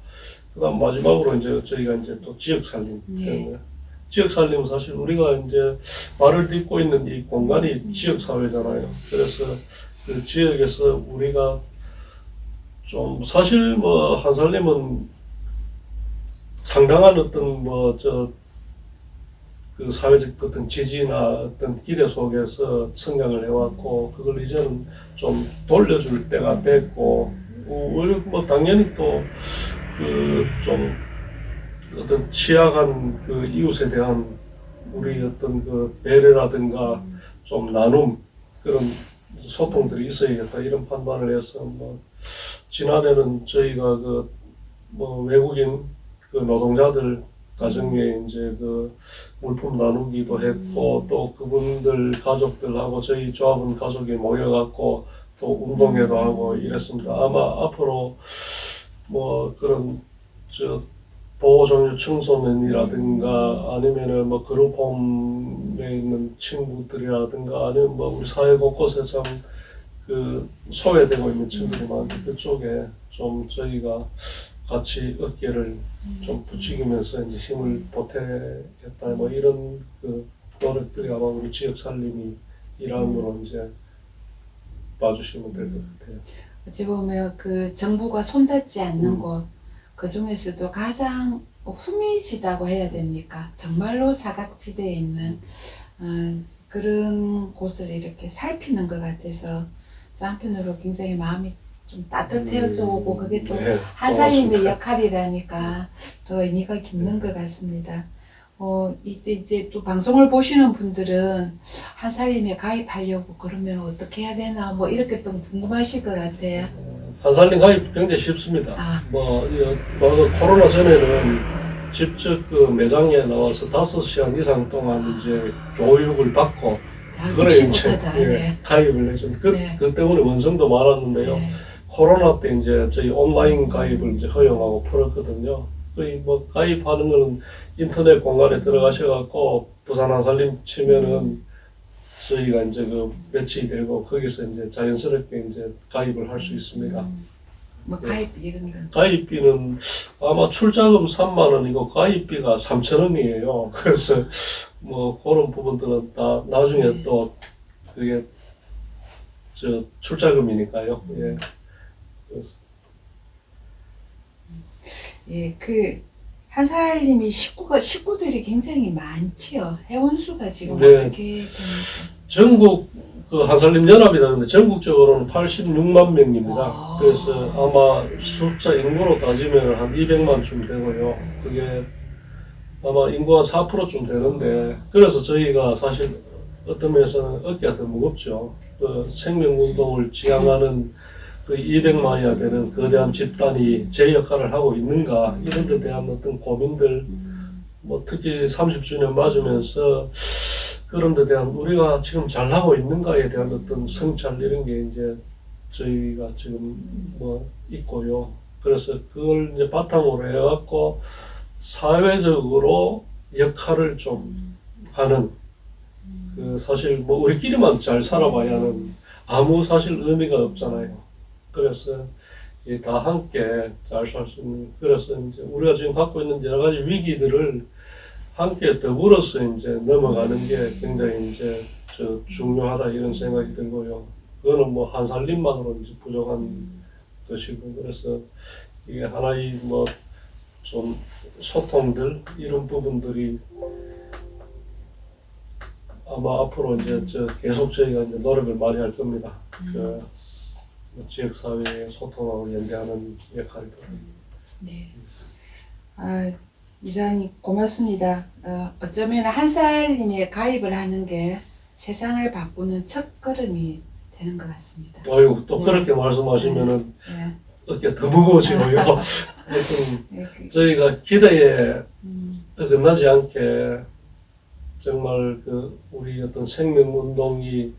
그다음 마지막으로 이제 저희가 이제 또 지역 살림. 지역 살림은 사실 우리가 이제 말을 듣고 있는 이 공간이 지역 사회잖아요. 그래서 그 지역에서 우리가 좀 사실 뭐 한살림은 상당한 어떤 뭐 저 그 사회적 어떤 지지나 어떤 기대 속에서 성장을 해왔고 그걸 이제는 좀 돌려줄 때가 됐고 우리 뭐 당연히 또 그 좀 어떤 취약한 그 이웃에 대한 우리 어떤 그 배려라든가 좀 나눔 그런 소통들이 있어야겠다 이런 판단을 해서 뭐 지난해는 저희가 그 뭐 외국인 그 노동자들 가정에 이제 그 물품 나누기도 했고 또 그분들 가족들하고 저희 조합원 가족이 모여갖고 또 운동회도 하고 이랬습니다. 아마 앞으로 뭐 그런 저 보호종류 청소년이라든가 아니면은 뭐 그룹홈에 있는 친구들이라든가 아니면 뭐 우리 사회 곳곳에 참 그 소외되고 있는 친구들이 많은데 그쪽에 좀 저희가 같이 어깨를 좀 부추기면서 이제 힘을 보태겠다 뭐 이런 그 노력들이 아마 우리 지역 살림이 일환으로 이제 봐주시면 될 것 같아요. 어찌 보면 그 정부가 손닿지 않는 곳, 그 중에서도 가장 후미지다고 해야 됩니까? 정말로 사각지대에 있는 그런 곳을 이렇게 살피는 것 같아서 저 한편으로 굉장히 마음이 좀 따뜻해져 오고 그게 또 한살림의 역할이라니까 더 의미가 깊는 것 같습니다. 이때 이제 또 방송을 보시는 분들은 한살림에 가입하려고 그러면 어떻게 해야 되나 뭐 이렇게 또 궁금하실 것 같아요. 한살림 가입 굉장히 쉽습니다. 뭐 코로나 전에는 직접 그 매장에 나와서 5시간 이상 동안 이제 교육을 받고 그래 이제 가입을 해서 그 때문에 원성도 많았는데요. 코로나 때 이제 저희 온라인 가입을 이제 허용하고 풀었거든요. 거의 뭐 가입하는 거는 인터넷 공간에 들어가셔갖고 부산 한살림 치면은 저희가 이제 그 배치 되고 거기서 이제 자연스럽게 이제 가입을 할 수 있습니다. 뭐 가입 이런 건? 가입비는 아마 출자금 3만 원이고 가입비가 3천 원이에요. 그래서 뭐 그런 부분들은 다 나중에 또 그게 저 출자금이니까요. 예. 예, 그 한살림이 식구들이 굉장히 많지요. 회원 수가 지금 어떻게 됩니까? 전국 그 한살림 연합이라는데 전국적으로는 86만 명입니다. 와. 그래서 아마 숫자 인구로 따지면 한 200만쯤 되고요. 그게 아마 인구가 4%쯤 되는데, 그래서 저희가 사실 어떤 면에서는 어깨가 더 무겁죠. 그 생명운동을 지향하는 그 200만이나 되는 거대한 집단이 제 역할을 하고 있는가, 이런 데 대한 어떤 고민들, 뭐 특히 30주년 맞으면서 그런 데 대한 우리가 지금 잘하고 있는가에 대한 어떤 성찰, 이런 게 이제 저희가 지금 뭐 있고요. 그래서 그걸 이제 바탕으로 해갖고 사회적으로 역할을 좀 하는, 그 사실 뭐 우리끼리만 잘 살아봐야는 아무 사실 의미가 없잖아요. 그래서 이 다 함께 잘 살 수 있는, 그래서 이제 우리가 지금 갖고 있는 여러 가지 위기들을 함께 더불어서 이제 넘어가는 게 굉장히 이제 중요하다, 이런 생각이 들고요. 그거는 뭐 한살림만으로 이제 부족한 것이고, 그래서 이게 하나의 뭐 좀 소통들, 이런 부분들이 아마 앞으로 이제 계속 저희가 이제 노력을 많이 할 겁니다. 그 지역 사회의 소통하고 연계하는 역할이다. 네. 아, 이사님 고맙습니다. 어쩌면 한살님에 가입을 하는 게 세상을 바꾸는 첫 걸음이 되는 것 같습니다. 아이고, 또 네. 그렇게 말씀하시면은 네. 어깨 더 무거워지고요. 하여튼 네. 저희가 기대에 음, 어긋나지 않게 정말 그 우리 어떤 생명운동이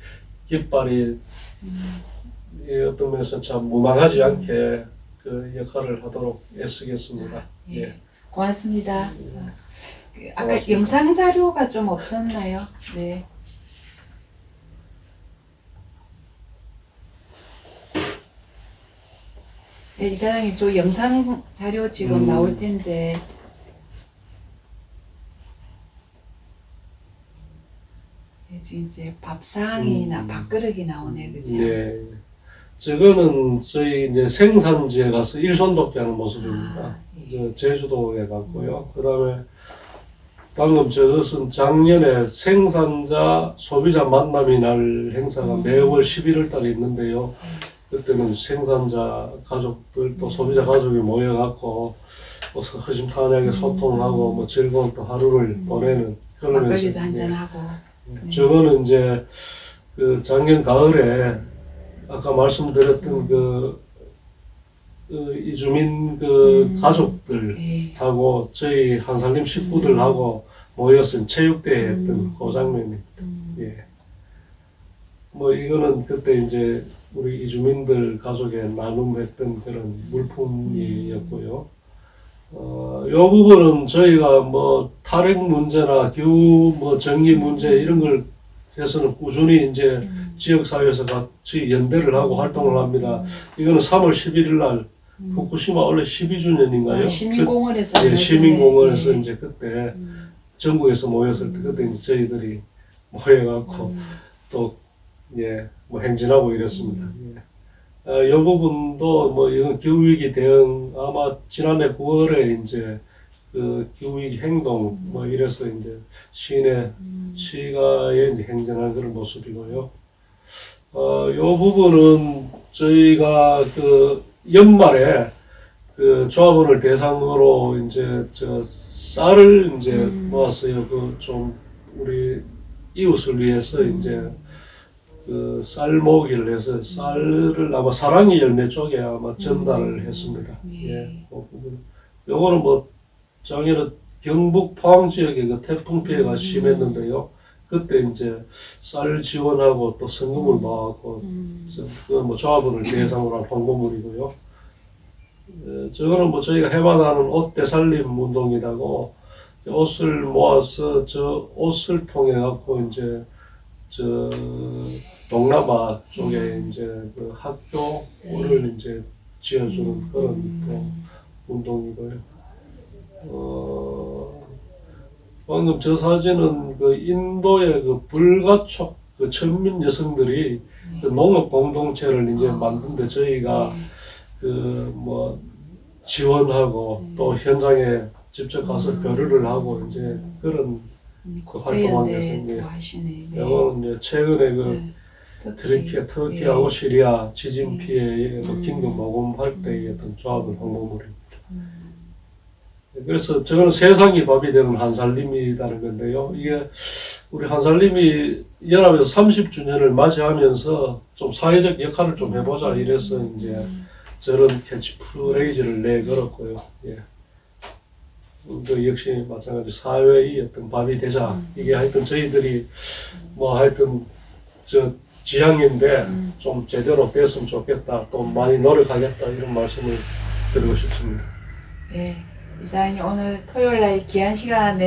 깃발이 이 어떤 면에서 참 무망하지 않게 그 역할을 하도록 애쓰겠습니다. 예. 예. 고맙습니다. 아까 고맙습니다. 영상 자료가 좀 없었나요? 네. 네, 이사장님, 저 영상 자료 지금 나올 텐데. 네, 지금 이제 밥상이나 밥그릇이 나오네, 그죠? 네. 저거는 저희 이제 생산지에 가서 일손돕기 하는 모습입니다. 아, 예. 저 제주도에 갔고요. 그 다음에 방금 저것은 작년에 생산자 소비자 만남의 날 행사가 매월 11월 달에 있는데요. 그때는 생산자 가족들 또 소비자 가족이 모여갖고 뭐 허심탄회하게 소통하고 뭐 즐거운 또 하루를 보내는 그런 막걸리도 행사. 한잔하고. 네. 저거는 이제 그 작년 가을에 아까 말씀드렸던 그 이주민 그 가족들하고 저희 한살림 식구들하고 모여서 체육대회 했던 그 장면이. 예. 뭐 이거는 그때 이제 우리 이주민들 가족에 나눔했던 그런 물품이었고요. 요 부분은 저희가 뭐 탈핵 문제나 기후 뭐 정기 문제 이런 걸 해서는 꾸준히 이제 지역사회에서 같이 연대를 하고 활동을 합니다. 이거는 3월 11일 날 후쿠시마 원래 12주년인가요? 시민공원에서. 예, 시민공원에서 예. 이제 그때 전국에서 모였을 때 그때 이제 저희들이 모여갖고 또 예, 뭐 행진하고 이랬습니다. 예. 이 부분도 뭐 이건 기후위기 대응 아마 지난해 9월에 이제 그 기후위기 행동 뭐 이래서 이제 시가에 이제 행진하는 그런 모습이고요. 요 부분은 저희가 그 연말에 그 조합원을 대상으로 이제 저 쌀을 이제 모았어요. 그 좀 우리 이웃을 위해서 이제 그 쌀 모으기를 해서 쌀을 아마 사랑의 열매 쪽에 아마 전달을 했습니다. 예, 그 부분. 요거는 뭐 작년에 경북 포항 지역에 그 태풍 피해가 심했는데요. 그때 이제 쌀 지원하고 또 성금을 모아갖고 그뭐 조합원을 대상으로 한 홍보물이고요. 저거는 뭐 저희가 해마다하는 옷 되살림 운동이라고 옷을 모아서 저 옷을 통해 갖고 이제 저 동남아 쪽에 이제 그 학교를 이제 지어주는 그런 또 운동이고요. 방금 저 사진은 그 인도의 그 불가촉 그 천민 여성들이 그 농업 공동체를 이제 만든데 저희가 그 뭐 지원하고 또 현장에 직접 가서 교류를 하고 이제 그런 그 활동한 게 있는데 하시네. 네. 이거는 이제 최근에 그 터키하고 시리아 지진 예. 피해의 뭐 긴급 음. 모금할 때의 어떤 조합을 항목물입니다. 음. 그래서 저는 세상이 밥이 되는 한살림이라는 건데요. 이게 우리 한살림이 연합에서 30주년을 맞이하면서 좀 사회적 역할을 좀 해보자 이래서 이제 저런 캐치프레이즈를 내걸었고요. 예. 그 역시 마찬가지 사회의 어떤 밥이 되자. 이게 하여튼 저희들이 뭐 하여튼 저 지향인데 좀 제대로 됐으면 좋겠다. 또 많이 노력하겠다 이런 말씀을 드리고 싶습니다. 네, 이사님 오늘 토요일날 귀한 시간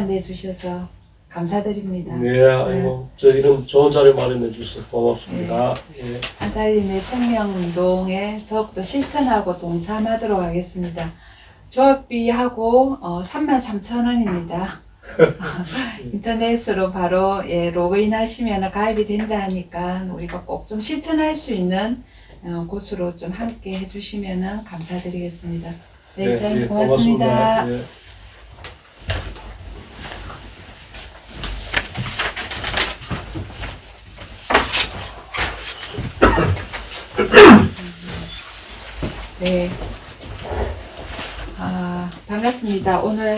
내주셔서 감사드립니다. 네, 아이고 저희는 좋은 자리 마련해 주셔서 고맙습니다. 예. 한살림의 생명운동에 더욱더 실천하고 동참하도록 하겠습니다. 조합비하고 33,000원입니다. 인터넷으로 바로 로그인 하시면 가입이 된다 하니까 우리가 꼭 좀 실천할 수 있는 곳으로 좀 함께 해주시면 감사드리겠습니다. 네, 이사님 고맙습니다. 예. 네. 반갑습니다. 오늘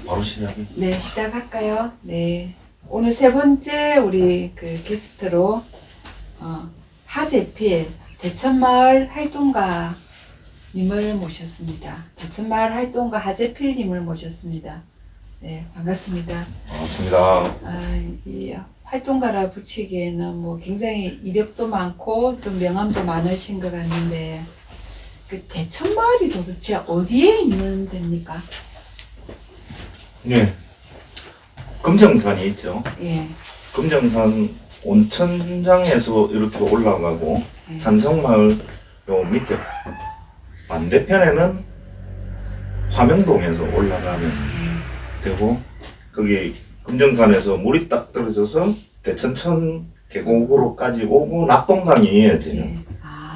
바로 시작이. 네, 시작할까요? 네. 오늘 세 번째 우리 그 게스트로 하재필 대천마을 활동가 님을 모셨습니다. 대천마을 활동가 하재필 님을 모셨습니다. 네, 반갑습니다. 반갑습니다. 이 활동가라 붙이기에는 뭐 굉장히 이력도 많고 좀 명함도 많으신 것 같는데 그 대천마을이 도대체 어디에 있는 데입니까? 네. 금정산이 있죠. 예. 금정산 온천장에서 이렇게 올라가고 예. 산성마을 요 밑에 반대편에는 화명동에서 올라가면 되고 거기 금정산에서 물이 딱 떨어져서 대천천 계곡으로까지 오고 낙동강이 이어지는 예.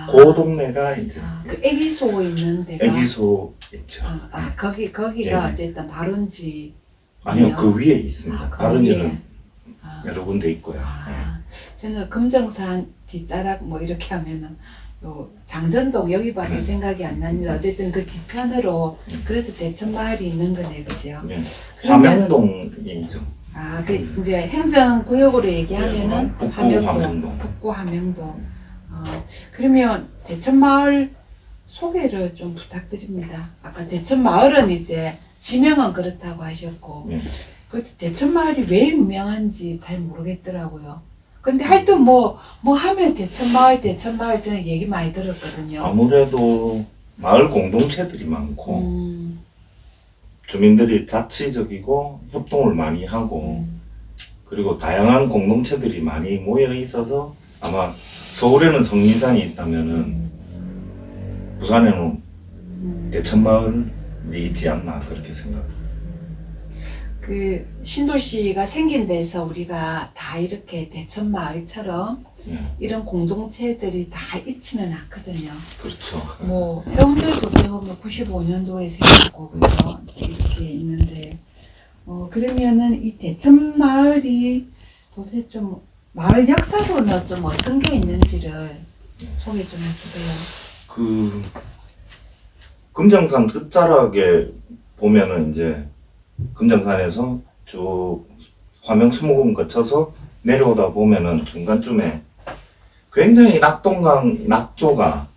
그 동네가 이제 그 애기소 있는 데가 애기소 있죠. 거기가 예. 어쨌든 발원지. 아니요, 그 위에 있습니다. 그 다른 위에. 데는 여러 군데 있고요. 저는 금정산 뒷자락 뭐 이렇게 하면은 요 장전동 여기밖에 생각이 안 납니다. 어쨌든 그 뒤편으로 그래서 대천마을이 있는 거네, 그죠? 네. 화명동이죠. 그 이제 행정구역으로 얘기하면은 북구 함영동, 화명동. 북구 함영동. 그러면 대천마을 소개를 좀 부탁드립니다. 아까 대천마을은 이제 지명은 그렇다고 하셨고, 네. 그 대천마을이 왜 유명한지 잘 모르겠더라고요. 근데 하여튼 뭐 하면 대천마을 저는 얘기 많이 들었거든요. 아무래도 마을 공동체들이 많고 주민들이 자치적이고 협동을 많이 하고 그리고 다양한 공동체들이 많이 모여 있어서 아마 서울에는 성민산이 있다면은 부산에는 대천마을이 있지 않나 그렇게 생각합니다. 그 신도시가 생긴 데서 우리가 다 이렇게 대천마을처럼 이런 공동체들이 다 있지는 않거든요. 그렇죠. 뭐 해운대도 배우면 95년도에 생겼고 그죠? 이렇게 있는데 그러면은 이 대천마을이 도대체 좀 마을 역사로는 좀 어떤 게 있는지를 소개 좀 해주세요. 그 금정산 끝자락에 보면은 이제 금정산에서 쭉 화명 수목원 거쳐서 내려오다 보면은 중간쯤에 굉장히 낙동강 낙조가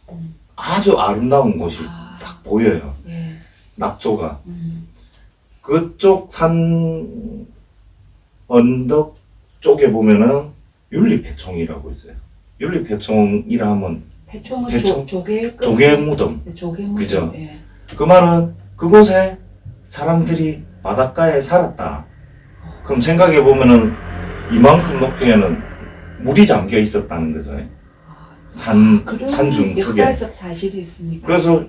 아주 아름다운 곳이 딱 보여요. 예. 낙조가 그쪽 산 언덕 쪽에 보면은 윤리패총이라고 있어요. 윤리패총이라 하면 배총은 배총? 조개 조개 무덤. 조개 무덤. 그죠? 예. 그 말은 그곳에 사람들이 바닷가에 살았다. 그럼 생각해 보면은 이만큼 높이에는 물이 잠겨 있었다는 거죠. 그런 산중턱에. 역사적 사실이 있습니까? 그래서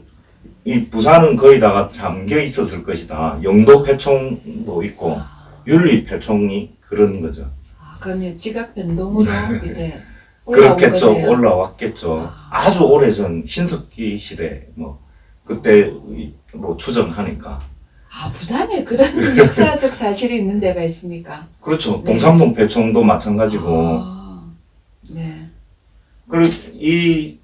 이 부산은 거의 다 잠겨 있었을 것이다. 영도 패총도 있고 윤리 패총이 그런 거죠. 그러면 지각 변동으로 이제 그렇겠죠. 올라온 거네요. 올라왔겠죠. 아주 오래전 신석기 시대 뭐 그때로 추정하니까. 아, 부산에 그런 역사적 사실이 있는 데가 있습니까? 그렇죠. 네. 동삼동 배총도 마찬가지고. 아, 네. 그리고 이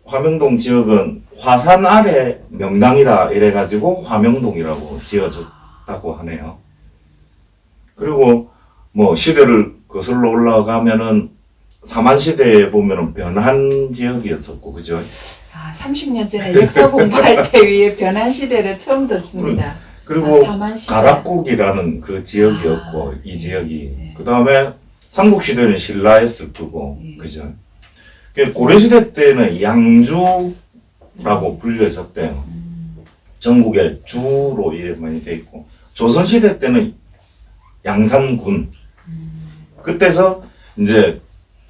화명동 지역은 화산 아래 명당이다 이래가지고 화명동이라고 지어졌다고 하네요. 그리고 뭐 시대를 거슬러 올라가면은 삼한시대에 보면은 변한 지역이었었고, 그죠? 아, 30년 전에 역사 공부할 때 위에 변한 시대를 처음 듣습니다. 그리고 사만시대. 가락국이라는 그 지역이었고, 이 지역이. 네. 그 다음에 삼국시대는 신라했을 거고, 네. 그죠? 그 고려시대 때는 양주라고 불려졌대요. 전국에 주로 이름 많이 돼 있고, 조선시대 때는 양산군. 그때서 이제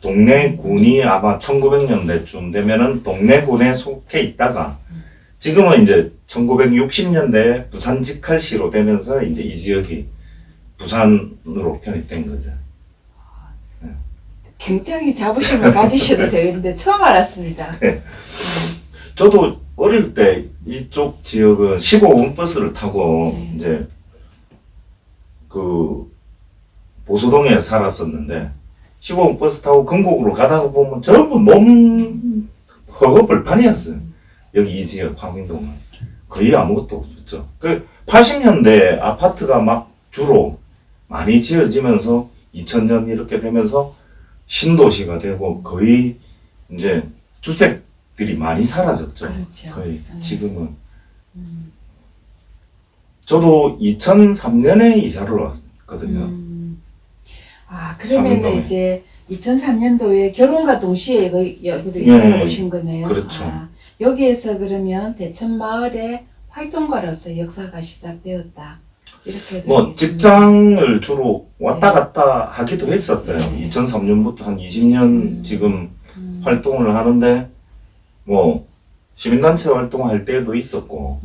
동래군이 아마 1900년대쯤 되면은 동래군에 속해 있다가 지금은 이제 1960년대 부산 직할시로 되면서 이제 이 지역이 부산으로 편입된 거죠. 굉장히 자부심을 가지셔도 되는데 처음 알았습니다. 네. 저도 어릴 때 이쪽 지역은 15분 버스를 타고 네. 이제 그 보수동에 살았었는데 15분 버스 타고 금곡으로 가다가 보면 전부 몸 허허벌판이었어요. 여기 이 지역 화명동은 거의 아무것도 없었죠. 그 80년대 아파트가 막 주로 많이 지어지면서 2000년 이렇게 되면서 신도시가 되고 거의 이제 주택들이 많이 사라졌죠. 그렇죠. 거의 네. 지금은. 저도 2003년에 이사를 왔거든요. 아, 그러면 화명동에. 이제 2003년도에 결혼과 동시에 여기로 이사를 오신 거네요. 그렇죠. 아, 여기에서 그러면 대천마을의 활동가로서 역사가 시작되었다. 이렇게 뭐 되겠습니다. 직장을 주로 왔다 네. 갔다 하기도 했었어요. 네. 2003년부터 한 20년 지금 음, 활동을 하는데 뭐 시민단체 활동할 때도 있었고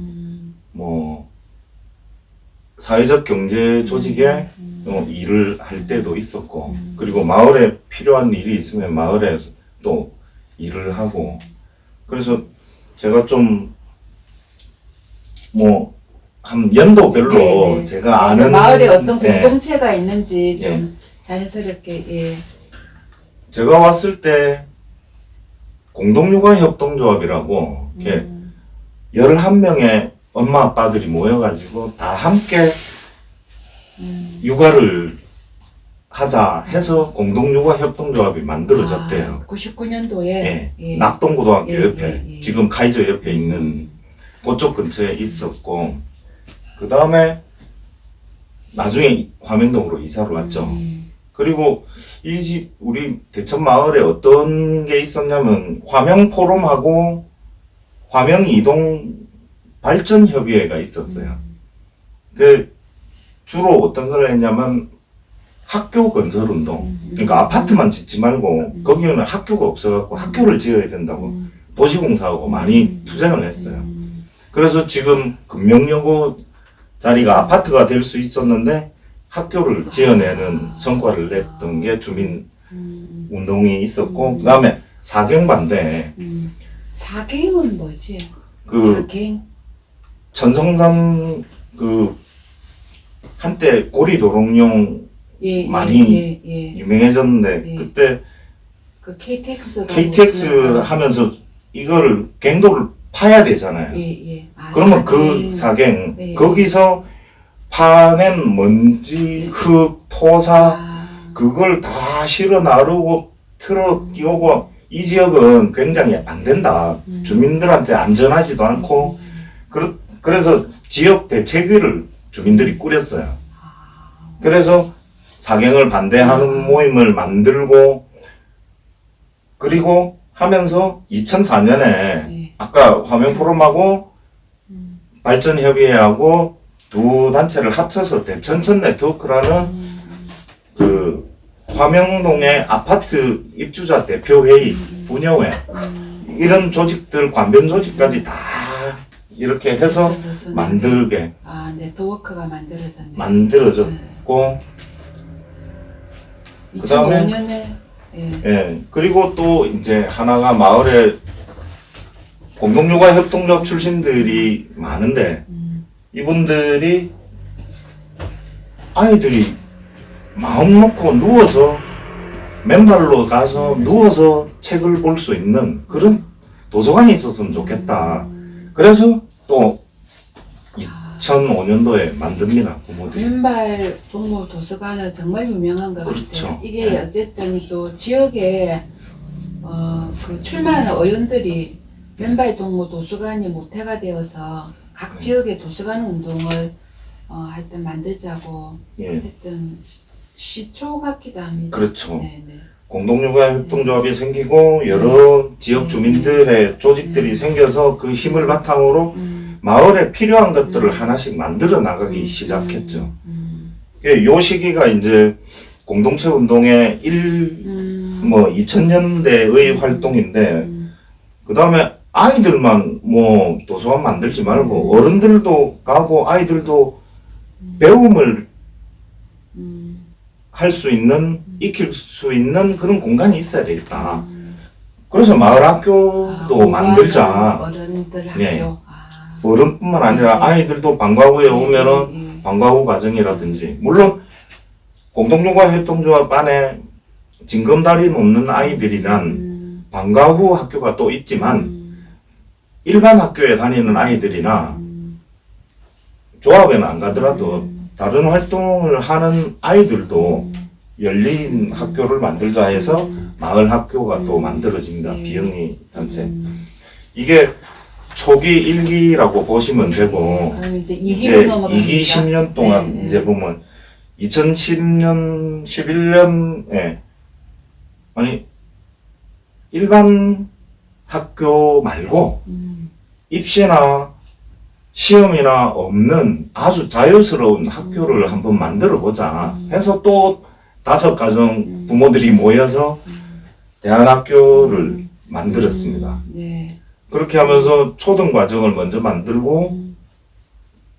뭐 사회적 경제 조직에 일을 할 때도 있었고 그리고 마을에 필요한 일이 있으면 마을에 또 일을 하고 그래서 제가 좀 뭐 한 연도별로 네. 제가 아는 마을에 어떤 네. 공동체가 있는지 좀 네. 자연스럽게 예. 제가 왔을 때 공동육아협동조합이라고 이렇게 11명의 엄마 아빠들이 모여가지고 다 함께 육아를 하자 해서 공동육아협동조합이 만들어졌대요. 99년도에 예. 낙동고등학교 예, 옆에 예. 지금 카이저 옆에 있는 그쪽 근처에 있었고 그 다음에 나중에 화명동으로 이사를 왔죠. 그리고 이 집 우리 대천 마을에 어떤 게 있었냐면 화명 포럼하고 화명 이동 발전 협의회가 있었어요. 그 주로 어떤 걸 했냐면 학교 건설 운동. 그러니까 아파트만 짓지 말고 거기는 학교가 없어갖고 학교를 지어야 된다고 도시공사하고 많이 투쟁을 했어요. 그래서 지금 금명여고 자리가 아파트가 될 수 있었는데 학교를 지어내는 성과를 냈던 게 주민 운동이 있었고 그 다음에 사경반대 사갱은 뭐지? 그 사갱? 천성산 그 한때 고리도롱뇽 예, 많이 예. 유명해졌는데 예. 그때 그 KTX KTX 하면서 이거를 갱도를 파야 되잖아요. 예. 아, 그러면 그 사갱 네. 거기서 파낸 먼지, 흙, 토사 그걸 다 실어 나르고 트럭 끼우고 이 지역은 굉장히 안 된다. 주민들한테 안전하지도 않고 그래서 지역 대책위를 주민들이 꾸렸어요. 그래서 사경을 반대하는 모임을 만들고 그리고 하면서 2004년에 아까 화명포럼하고 발전협의회하고 두 단체를 합쳐서 대천천 네트워크라는 그 화명동의 아파트 입주자 대표회의, 분여회 이런 조직들 관변 조직까지 다 이렇게 해서 만들게 아, 네트워크가 만들어졌네. 만들어졌고 그다음에 2005년에 예 그리고 또 이제 하나가 마을에 공동육아 협동조합 출신들이 많은데 이분들이 아이들이 마음 놓고 누워서 맨발로 가서 누워서 책을 볼 수 있는 그런 도서관이 있었으면 좋겠다. 그래서 또 2005년도에 만듭니다. 부모들이. 맨발 동물 도서관은 정말 유명한 것 그렇죠. 같아요. 이게 네. 어쨌든 또 지역에 그 출마하는 의원들이 맨발 동물 도서관이 모태가 되어서 각 네. 지역의 도서관 운동을 하여튼 만들자고 예, 했던 시초 같기도 합니다. 그렇죠. 네네. 공동육아협동조합이 생기고 여러 지역 주민들의 조직들이 생겨서 그 힘을 바탕으로 마을에 필요한 것들을 하나씩 만들어 나가기 시작했죠. 요 시기가 이제 공동체 운동의 2000년대의 활동인데, 그 다음에 아이들만 뭐 도서관 만들지 말고 어른들도 가고 아이들도 배움을 할 수 있는, 익힐 수 있는 그런 공간이 있어야 되겠다. 그래서 마을 학교도 만들자. 어른들 학교. 네. 아. 어른뿐만 아니라 아이들도 방과후에 오면은 방과후 과정이라든지, 물론 공동육아협동조합 안에 징검다리 놓는 아이들이란 방과후 학교가 또 있지만 일반 학교에 다니는 아이들이나 조합에는 안 가더라도 다른 활동을 하는 아이들도 열린 학교를 만들자 해서 마을 학교가 또 만들어집니다. 비영리 단체. 이게 초기 1기라고 보시면 되고, 그럼 이제 이제 2기로 넘어갑니다. 2기 10년 동안 네, 이제 보면 2010년, 11년에 아니 일반 학교 말고 입시나 시험이나 없는 아주 자유스러운 학교를 한번 만들어 보자 해서 또 5가정 부모들이 모여서 대안학교를 만들었습니다. 네. 그렇게 하면서 초등 과정을 먼저 만들고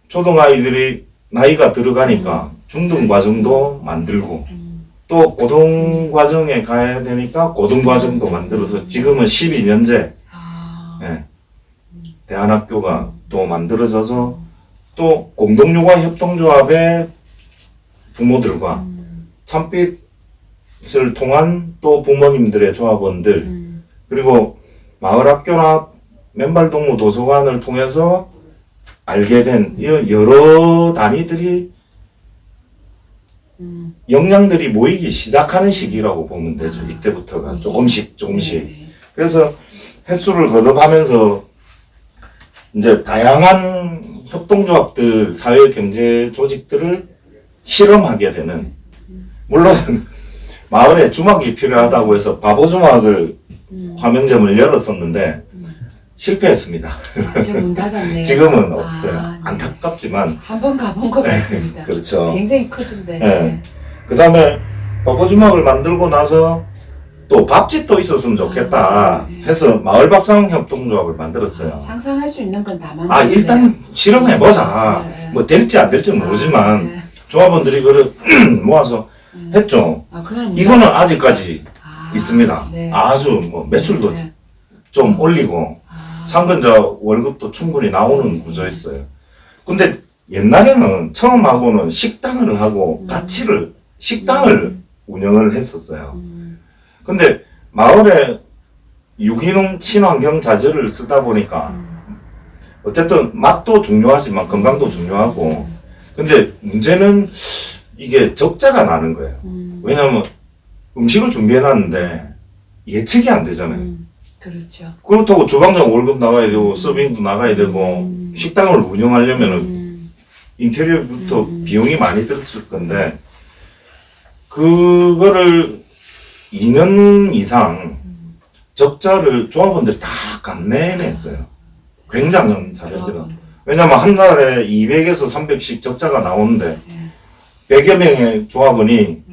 초등 아이들이 나이가 들어가니까 중등 과정도 만들고 또 고등 과정에 가야 되니까 고등 과정도 만들어서 지금은 12년제 대안학교가 또 만들어져서 또 공동육아협동조합의 부모들과 참빛을 통한 또 부모님들의 조합원들 그리고 마을학교나 맨발동무 도서관을 통해서 알게 된 이런 여러 단위들이 역량들이 모이기 시작하는 시기라고 보면 되죠. 이때부터가 조금씩 네. 그래서 횟수를 거듭하면서 이제 다양한 협동조합들, 사회경제 조직들을 실험하게 되는, 물론 마을에 주막이 필요하다고 해서 바보주막을 화명점을 열었었는데 실패했습니다. 지금 문 닫았네요. 지금은 없어요. 아, 네. 안타깝지만. 한번 가본 것 같습니다. 그렇죠. 굉장히 크던데. 네. 그 다음에 바보주막을 만들고 나서 또 밥집도 있었으면 좋겠다 해서 마을밥상협동조합을 만들었어요. 상상할 수 있는 건 다 만들었어요. 일단 실험해보자. 네. 뭐 될지 안 될지 모르지만 네. 조합원들이 그걸 모아서 했죠. 그건 이거는 아직까지 아, 있습니다. 네. 아주 뭐 매출도 네. 좀 올리고 아. 상근자 월급도 충분히 나오는 구조였어요. 근데 옛날에는 처음하고는 식당을 하고 식당을 운영을 했었어요. 근데 마을에 유기농 친환경 자재를 쓰다 보니까 어쨌든 맛도 중요하지만 건강도 중요하고 근데 문제는 이게 적자가 나는 거예요. 왜냐하면 음식을 준비해놨는데 예측이 안 되잖아요. 그렇죠. 그렇다고 주방장 월급 나가야 되고 서빙도 나가야 되고 식당을 운영하려면은 인테리어부터 비용이 많이 들었을 건데 그거를 2년 이상 적자를 조합원들이 다 감내냈어요. 굉장한 사례들은. 왜냐면 한 달에 200에서 300씩 적자가 나오는데 100여 명의 조합원이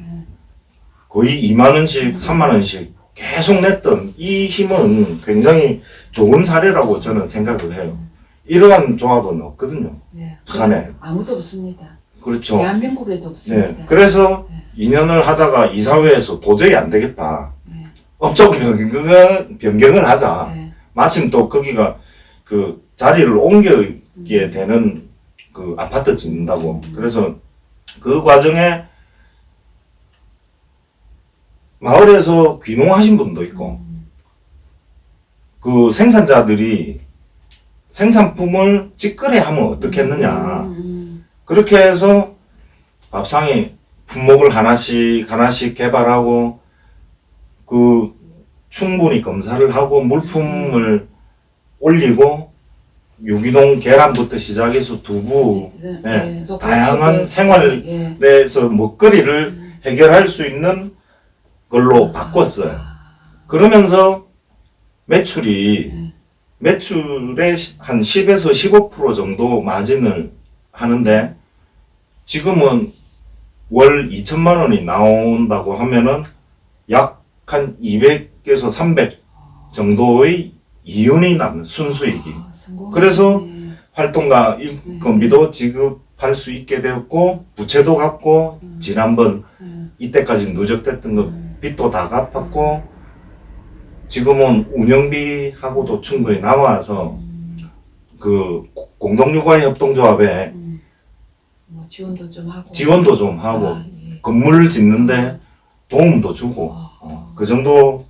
거의 2만 원씩 3만 원씩 계속 냈던 이 힘은 굉장히 좋은 사례라고 저는 생각을 해요. 이러한 조합은 없거든요. 네. 부산에. 아무도 없습니다. 그렇죠. 대한민국에도 없습니다. 네. 그래서 2년을 하다가 이사회에서 도저히 안 되겠다. 네. 업종 변경을 하자. 네. 마침 또 거기가 그 자리를 옮기게 되는 그 아파트 짓는다고. 그래서 그 과정에 마을에서 귀농하신 분도 있고, 그 생산자들이 생산품을 직거래하면 어떻겠느냐. 그렇게 해서 밥상에 품목을 하나씩 개발하고, 그 충분히 검사를 하고 물품을 올리고, 유기농 계란부터 시작해서 두부, 예, 다양한 생활에서 먹거리를 해결할 수 있는 걸로 바꿨어요. 그러면서 매출의 한 10에서 15% 정도 마진을 하는데, 지금은 월 2천만 원이 나온다고 하면은 약 한 200에서 300 정도의 이윤이 남는 순수익이. 그래서 활동가 인건비도 지급할 수 있게 되었고, 부채도 갚고, 지난번 이때까지 누적됐던 거 빚도 다 갚았고, 지금은 운영비하고도 충분히 남아서 그 공동육아 협동조합에 뭐 지원도 좀 하고, 건물 짓는데 도움도 주고, 그 정도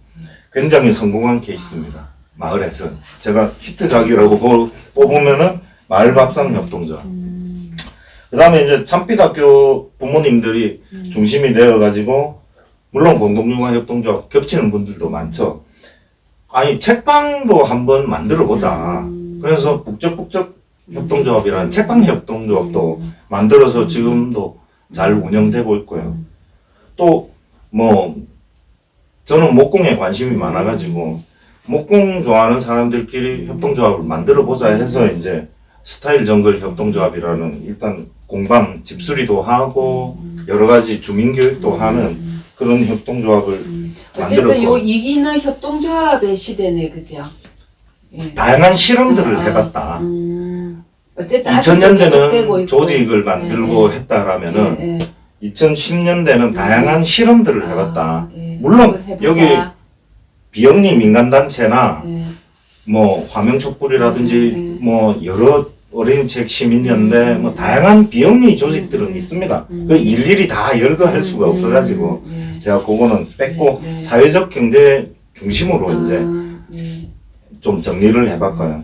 굉장히 성공한 케이스입니다. 마을에서 제가 히트작이라고 뽑으면은 마을밥상 협동조합. 그 다음에 이제 참빛학교 부모님들이 중심이 되어가지고, 물론 공동육아 협동조합 겹치는 분들도 많죠. 아니, 책방도 한번 만들어 보자. 그래서 북적북적 협동조합이라는 책방 협동조합도 만들어서 지금도 잘 운영되고 있고요. 또 뭐 저는 목공에 관심이 많아가지고 목공 좋아하는 사람들끼리 협동조합을 만들어 보자 해서 이제 스타일 정글 협동조합이라는, 일단 공방 집수리도 하고 여러 가지 주민 교육도 하는 그런 협동조합을 어쨌든 요 만들었고, 이기는 협동조합의 시대네, 그죠? 예. 다양한 실험들을 해봤다. 어쨌든 아직도 계속되고 2000년대는 있고. 조직을 만들고 했다라면은 예, 예. 2010년대는 다양한 실험들을 해봤다. 예. 물론 해보자. 여기 비영리 민간단체나 예. 뭐 화명촛불이라든지 뭐 여러 어린이책 시민연대 뭐 다양한 비영리 조직들은 있습니다. 그 일일이 다 열거할 수가 없어가지고 제가 그거는 뺐고 사회적 경제 중심으로 이제 좀 정리를 해봤고요.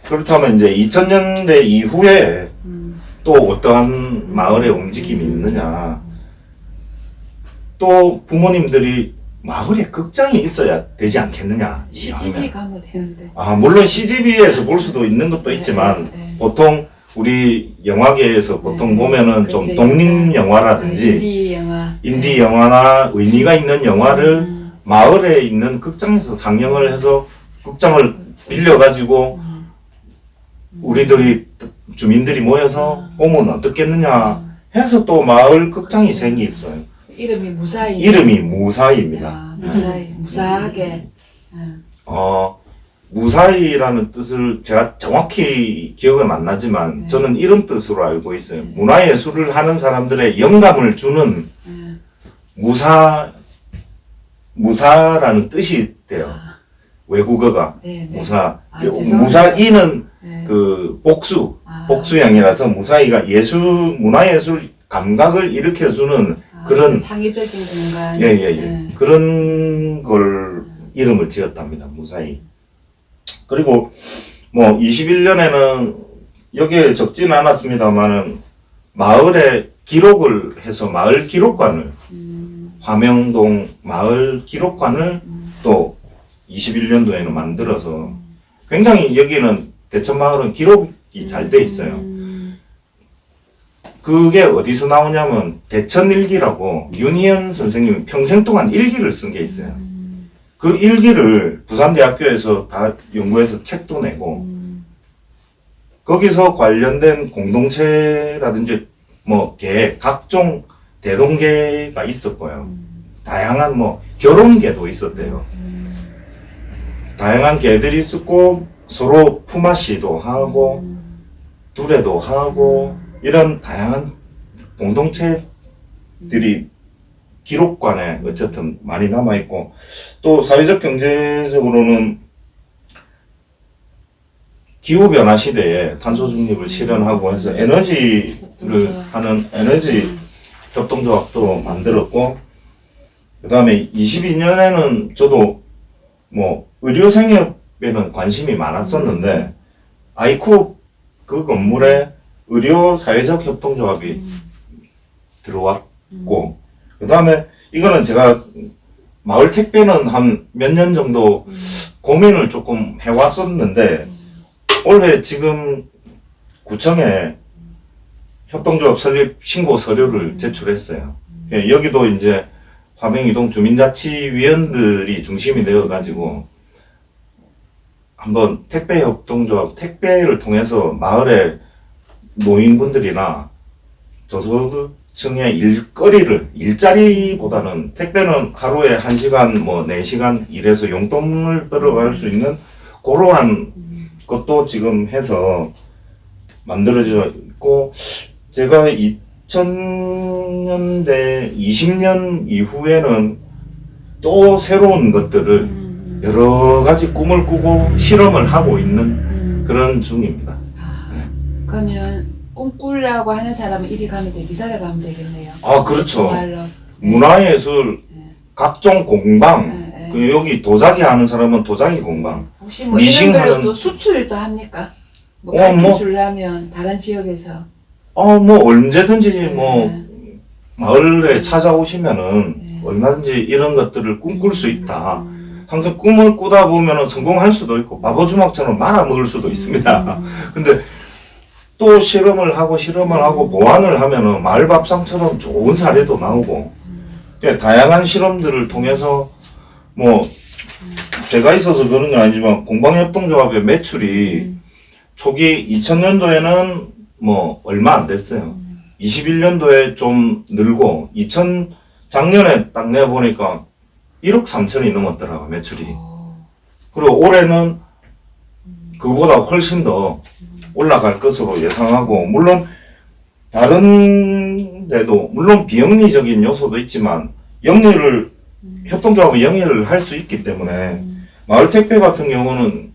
그렇다면 이제 2000년대 이후에 또 어떠한 마을의 움직임이 있느냐. 또 부모님들이 마을에 극장이 있어야 되지 않겠느냐. CGV 가면 되는데. 물론 CGV에서 볼 수도 있는 것도 있지만 보통 우리 영화계에서 보통 보면은 좀 독립 영화라든지 인디 영화나 의미가 있는 영화를 마을에 있는 극장에서 상영을 해서 극장을 빌려가지고 우리들이 주민들이 모여서 보면 어떻겠느냐 해서 또 마을 극장이 생겼어요. 이름이 무사히. 이름이 무사히입니다. 무사하게. 무사히라는 뜻을 제가 정확히 기억은 안 나지만 저는 이런 뜻으로 알고 있어요. 문화예술을 하는 사람들의 영감을 주는 무사라는 뜻이 돼요. 외국어가 무사. 무사히는 그 복수형이라서 무사히가 문화예술 감각을 일으켜주는 그런 창의적인 공간. 그런 걸 이름을 지었답니다. 무사히. 그리고 뭐 21년에는 여기에 적지는 않았습니다만은 마을에 기록을 해서 마을 기록관을 화명동 마을 기록관을 또 21년도에는 만들어서 굉장히 여기는 대천마을은 기록이 잘 돼 있어요. 그게 어디서 나오냐면 대천일기라고 윤희연 선생님이 평생 동안 일기를 쓴 게 있어요. 그 일기를 부산대학교에서 다 연구해서 책도 내고 거기서 관련된 공동체라든지 뭐 개, 각종 대동계가 있었고요. 다양한 뭐 결혼계도 있었대요. 다양한 개들이 있었고 서로 품앗이도 하고 두레도 하고 이런 다양한 공동체들이 기록관에 어쨌든 많이 남아있고 또 사회적 경제적으로는 기후 변화 시대에 탄소 중립을 실현하고 해서 에너지를 하는 에너지 협동조합도 만들었고, 그 다음에 22년에는 저도 뭐 의료 생협에는 관심이 많았었는데 아이쿠 그 건물에 의료 사회적 협동조합이 들어왔고, 그 다음에 이거는 제가 마을 택배는 한 몇 년 정도 고민을 조금 해왔었는데 올해 지금 구청에 협동조합 설립 신고 서류를 제출했어요. 예, 여기도 이제 화명이동 주민자치위원들이 중심이 되어가지고 한번 택배 협동조합 택배를 통해서 마을의 노인분들이나 저소득층의 일자리보다는 택배는 하루에 1시간 뭐 4시간 일해서 용돈을 벌어갈 수 있는 그러한 것도 지금 해서 만들어져 있고, 제가 2000년대 20년 이후에는 또 새로운 것들을 여러 가지 꿈을 꾸고 실험을 하고 있는 그런 중입니다. 그러면 꿈꾸려고 하는 사람은 이리 가면 돼, 이사를 가면 되겠네요. 아, 그렇죠. 정말로. 문화예술, 네. 각종 공방, 네, 네. 그 여기 도자기 하는 사람은 도자기 공방, 혹시 뭐 미싱하는- 이런 걸로 또 수출도 합니까? 뭐 뭐. 가르쳐 주려면 다른 지역에서. 뭐 언제든지 뭐 네. 마을에 찾아오시면은 네. 얼마든지 이런 것들을 꿈꿀 수 있다. 항상 꿈을 꾸다 보면은 성공할 수도 있고 바보 주먹처럼 말아먹을 수도 있습니다. 근데 또 실험을 하고 보완을 하면은 마을 밥상처럼 좋은 사례도 나오고, 그러니까 다양한 실험들을 통해서 뭐 제가 있어서 그런 건 아니지만 공방협동조합의 매출이 초기 2000년도에는 뭐 얼마 안 됐어요. 21년도에 좀 늘고 작년에 딱 내보니까 1억 3천이 넘었더라고 매출이. 그리고 올해는 그보다 훨씬 더 올라갈 것으로 예상하고, 물론 다른 데도 물론 비영리적인 요소도 있지만 협동조합은 영리를 할 수 있기 때문에 마을 택배 같은 경우는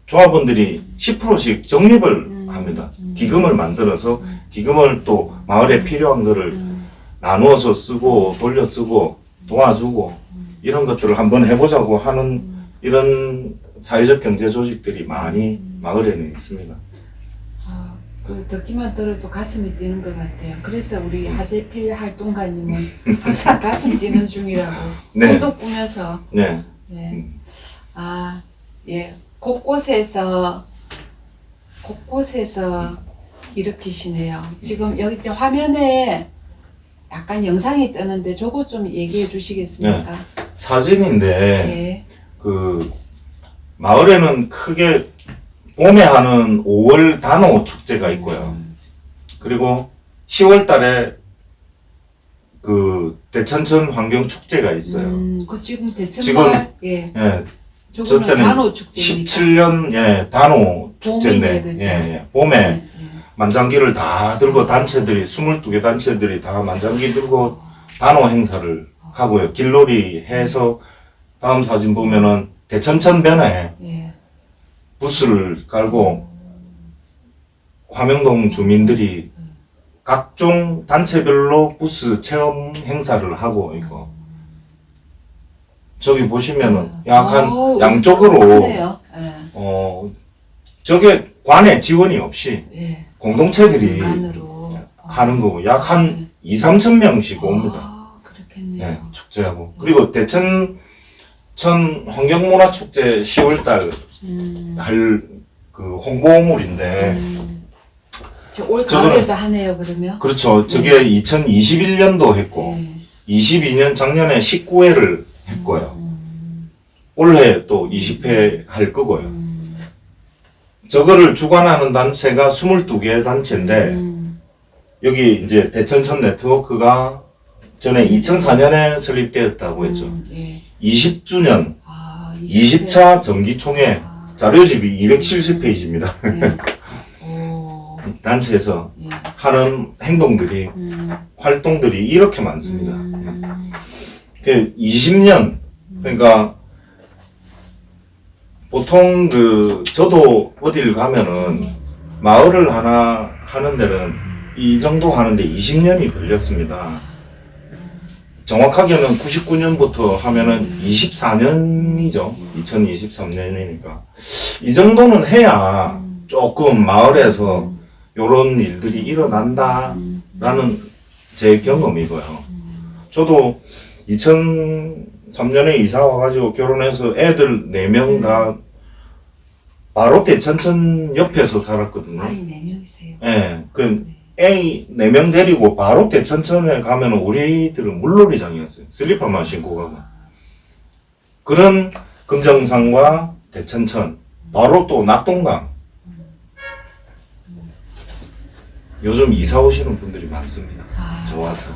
조합원들이 10%씩 적립을 합니다. 기금을 만들어서 기금을 또 마을에 필요한 거를 나누어서 쓰고 돌려 쓰고 도와주고 이런 것들을 한번 해보자고 하는 이런 사회적 경제 조직들이 많이 마을에는 있습니다. 그 듣기만 들어도 가슴이 뛰는 것 같아요. 그래서 우리 하재필 활동가님은 항상 가슴 뛰는 중이라고. 네. 꿈도 꾸면서. 네. 네. 예. 곳곳에서 일으키시네요. 지금 여기 이제 화면에 약간 영상이 뜨는데 저거 좀 얘기해 주시겠습니까? 사진인데 네. 그 마을에는 크게 봄에 하는 5월 단오 축제가 있고요. 그리고 10월 달에 그 대천천 환경 축제가 있어요. 그 지금 대천마을 지금, 예. 예, 저거는 때는 단오 축제입니까? 17년 단오 축제인데 봄이네, 그죠? 봄에 네, 만장기를 다 들고 단체들이 22개 단체들이 다 만장기 들고 단오 행사를 하고요. 길놀이 해서 다음 사진 보면은 대천천변에 예. 부스를 깔고 화명동 주민들이 각종 단체별로 부스 체험 행사를 하고 있고, 저기 보시면은 약간 양쪽으로 그러네요. 저게 관에 지원이 없이 예. 공동체들이 간으로 하는 거고 약 한 2-3천 명씩 옵니다. 그렇겠네요. 네, 축제하고. 그리고 대천천 환경문화축제 10월달 할 그 홍보물인데, 올 가을에도 하네요, 그러면? 그렇죠. 저게 2021년도 했고 22년 작년에 19회를 했고요. 올해 또 20회 할 거고요. 저거를 주관하는 단체가 22개 단체인데 여기 이제 대천천 네트워크가 전에 2004년에 설립되었다고 했죠. 20주년 20차 정기총회 자료집이 270페이지입니다. 단체에서 하는 행동들이 활동들이 이렇게 많습니다. 그 20년 그러니까 보통 저도 어딜 가면은 마을을 하나 하는 데는 이 정도 하는데 20년이 걸렸습니다. 정확하게는 99년부터 하면은 24년이죠. 2023년이니까. 이 정도는 해야 조금 마을에서 이런 일들이 일어난다라는 제 경험이고요. 저도 2003년에 이사 와가지고 결혼해서 애들 4명 다 바로 대천천 옆에서 살았거든요. 아이 4명이세요. 예, 애 4명 데리고 바로 대천천에 가면 우리들은 물놀이장이었어요. 슬리퍼만 신고 가고. 그런 금정산과 대천천, 바로 또 낙동강. 요즘 이사 오시는 분들이 많습니다. 좋아서.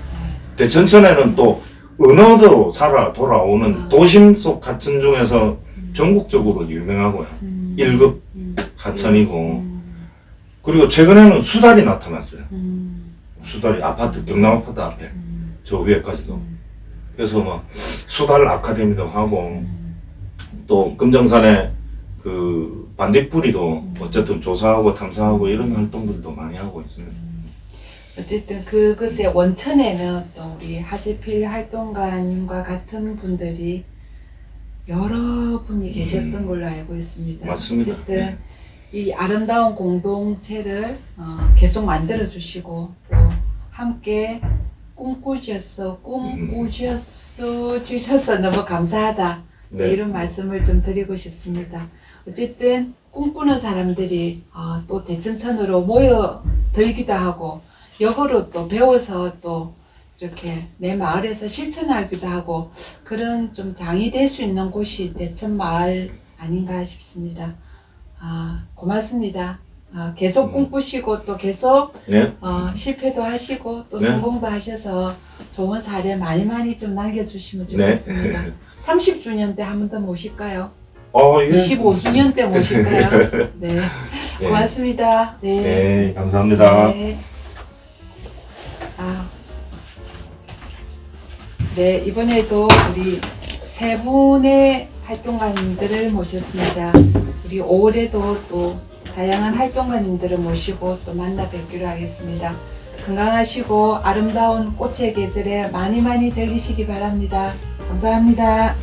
대천천에는 또 은어도 살아 돌아오는 도심 속 하천 중에서 전국적으로 유명하고요. 1급 하천이고. 그리고 최근에는 수달이 나타났어요. 수달이 아파트, 경남 아파트 앞에. 저 위에까지도. 그래서 막 수달 아카데미도 하고, 또 금정산에 반딧불이도 어쨌든 조사하고 탐사하고 이런 활동들도 많이 하고 있습니다. 어쨌든 그것의 원천에는 또 우리 하재필 활동가님과 같은 분들이 여러 분이 계셨던 걸로 알고 있습니다. 맞습니다. 어쨌든 이 아름다운 공동체를 계속 만들어 주시고 또 함께 꿈꾸셔서 주셔서 너무 감사하다. 네. 이런 말씀을 좀 드리고 싶습니다. 어쨌든 꿈꾸는 사람들이 또 대천천으로 모여들기도 하고 역으로 또 배워서 또 이렇게 내 마을에서 실천하기도 하고 그런 좀 장이 될 수 있는 곳이 대천마을 아닌가 싶습니다. 고맙습니다. 계속 꿈꾸시고 또 계속 네. 실패도 하시고 또 네. 성공도 하셔서 좋은 사례 많이 좀 남겨주시면 네. 좋겠습니다. 30주년 때 한 번 더 모실까요? 예. 25주년 때 모실까요? 네. 네. 고맙습니다. 네. 네, 감사합니다. 네. 네, 이번에도 우리 세 분의 활동가님들을 모셨습니다. 우리 5월에도 또 다양한 활동가님들을 모시고 또 만나 뵙기로 하겠습니다. 건강하시고 아름다운 꽃의 계절에 많이 즐기시기 바랍니다. 감사합니다.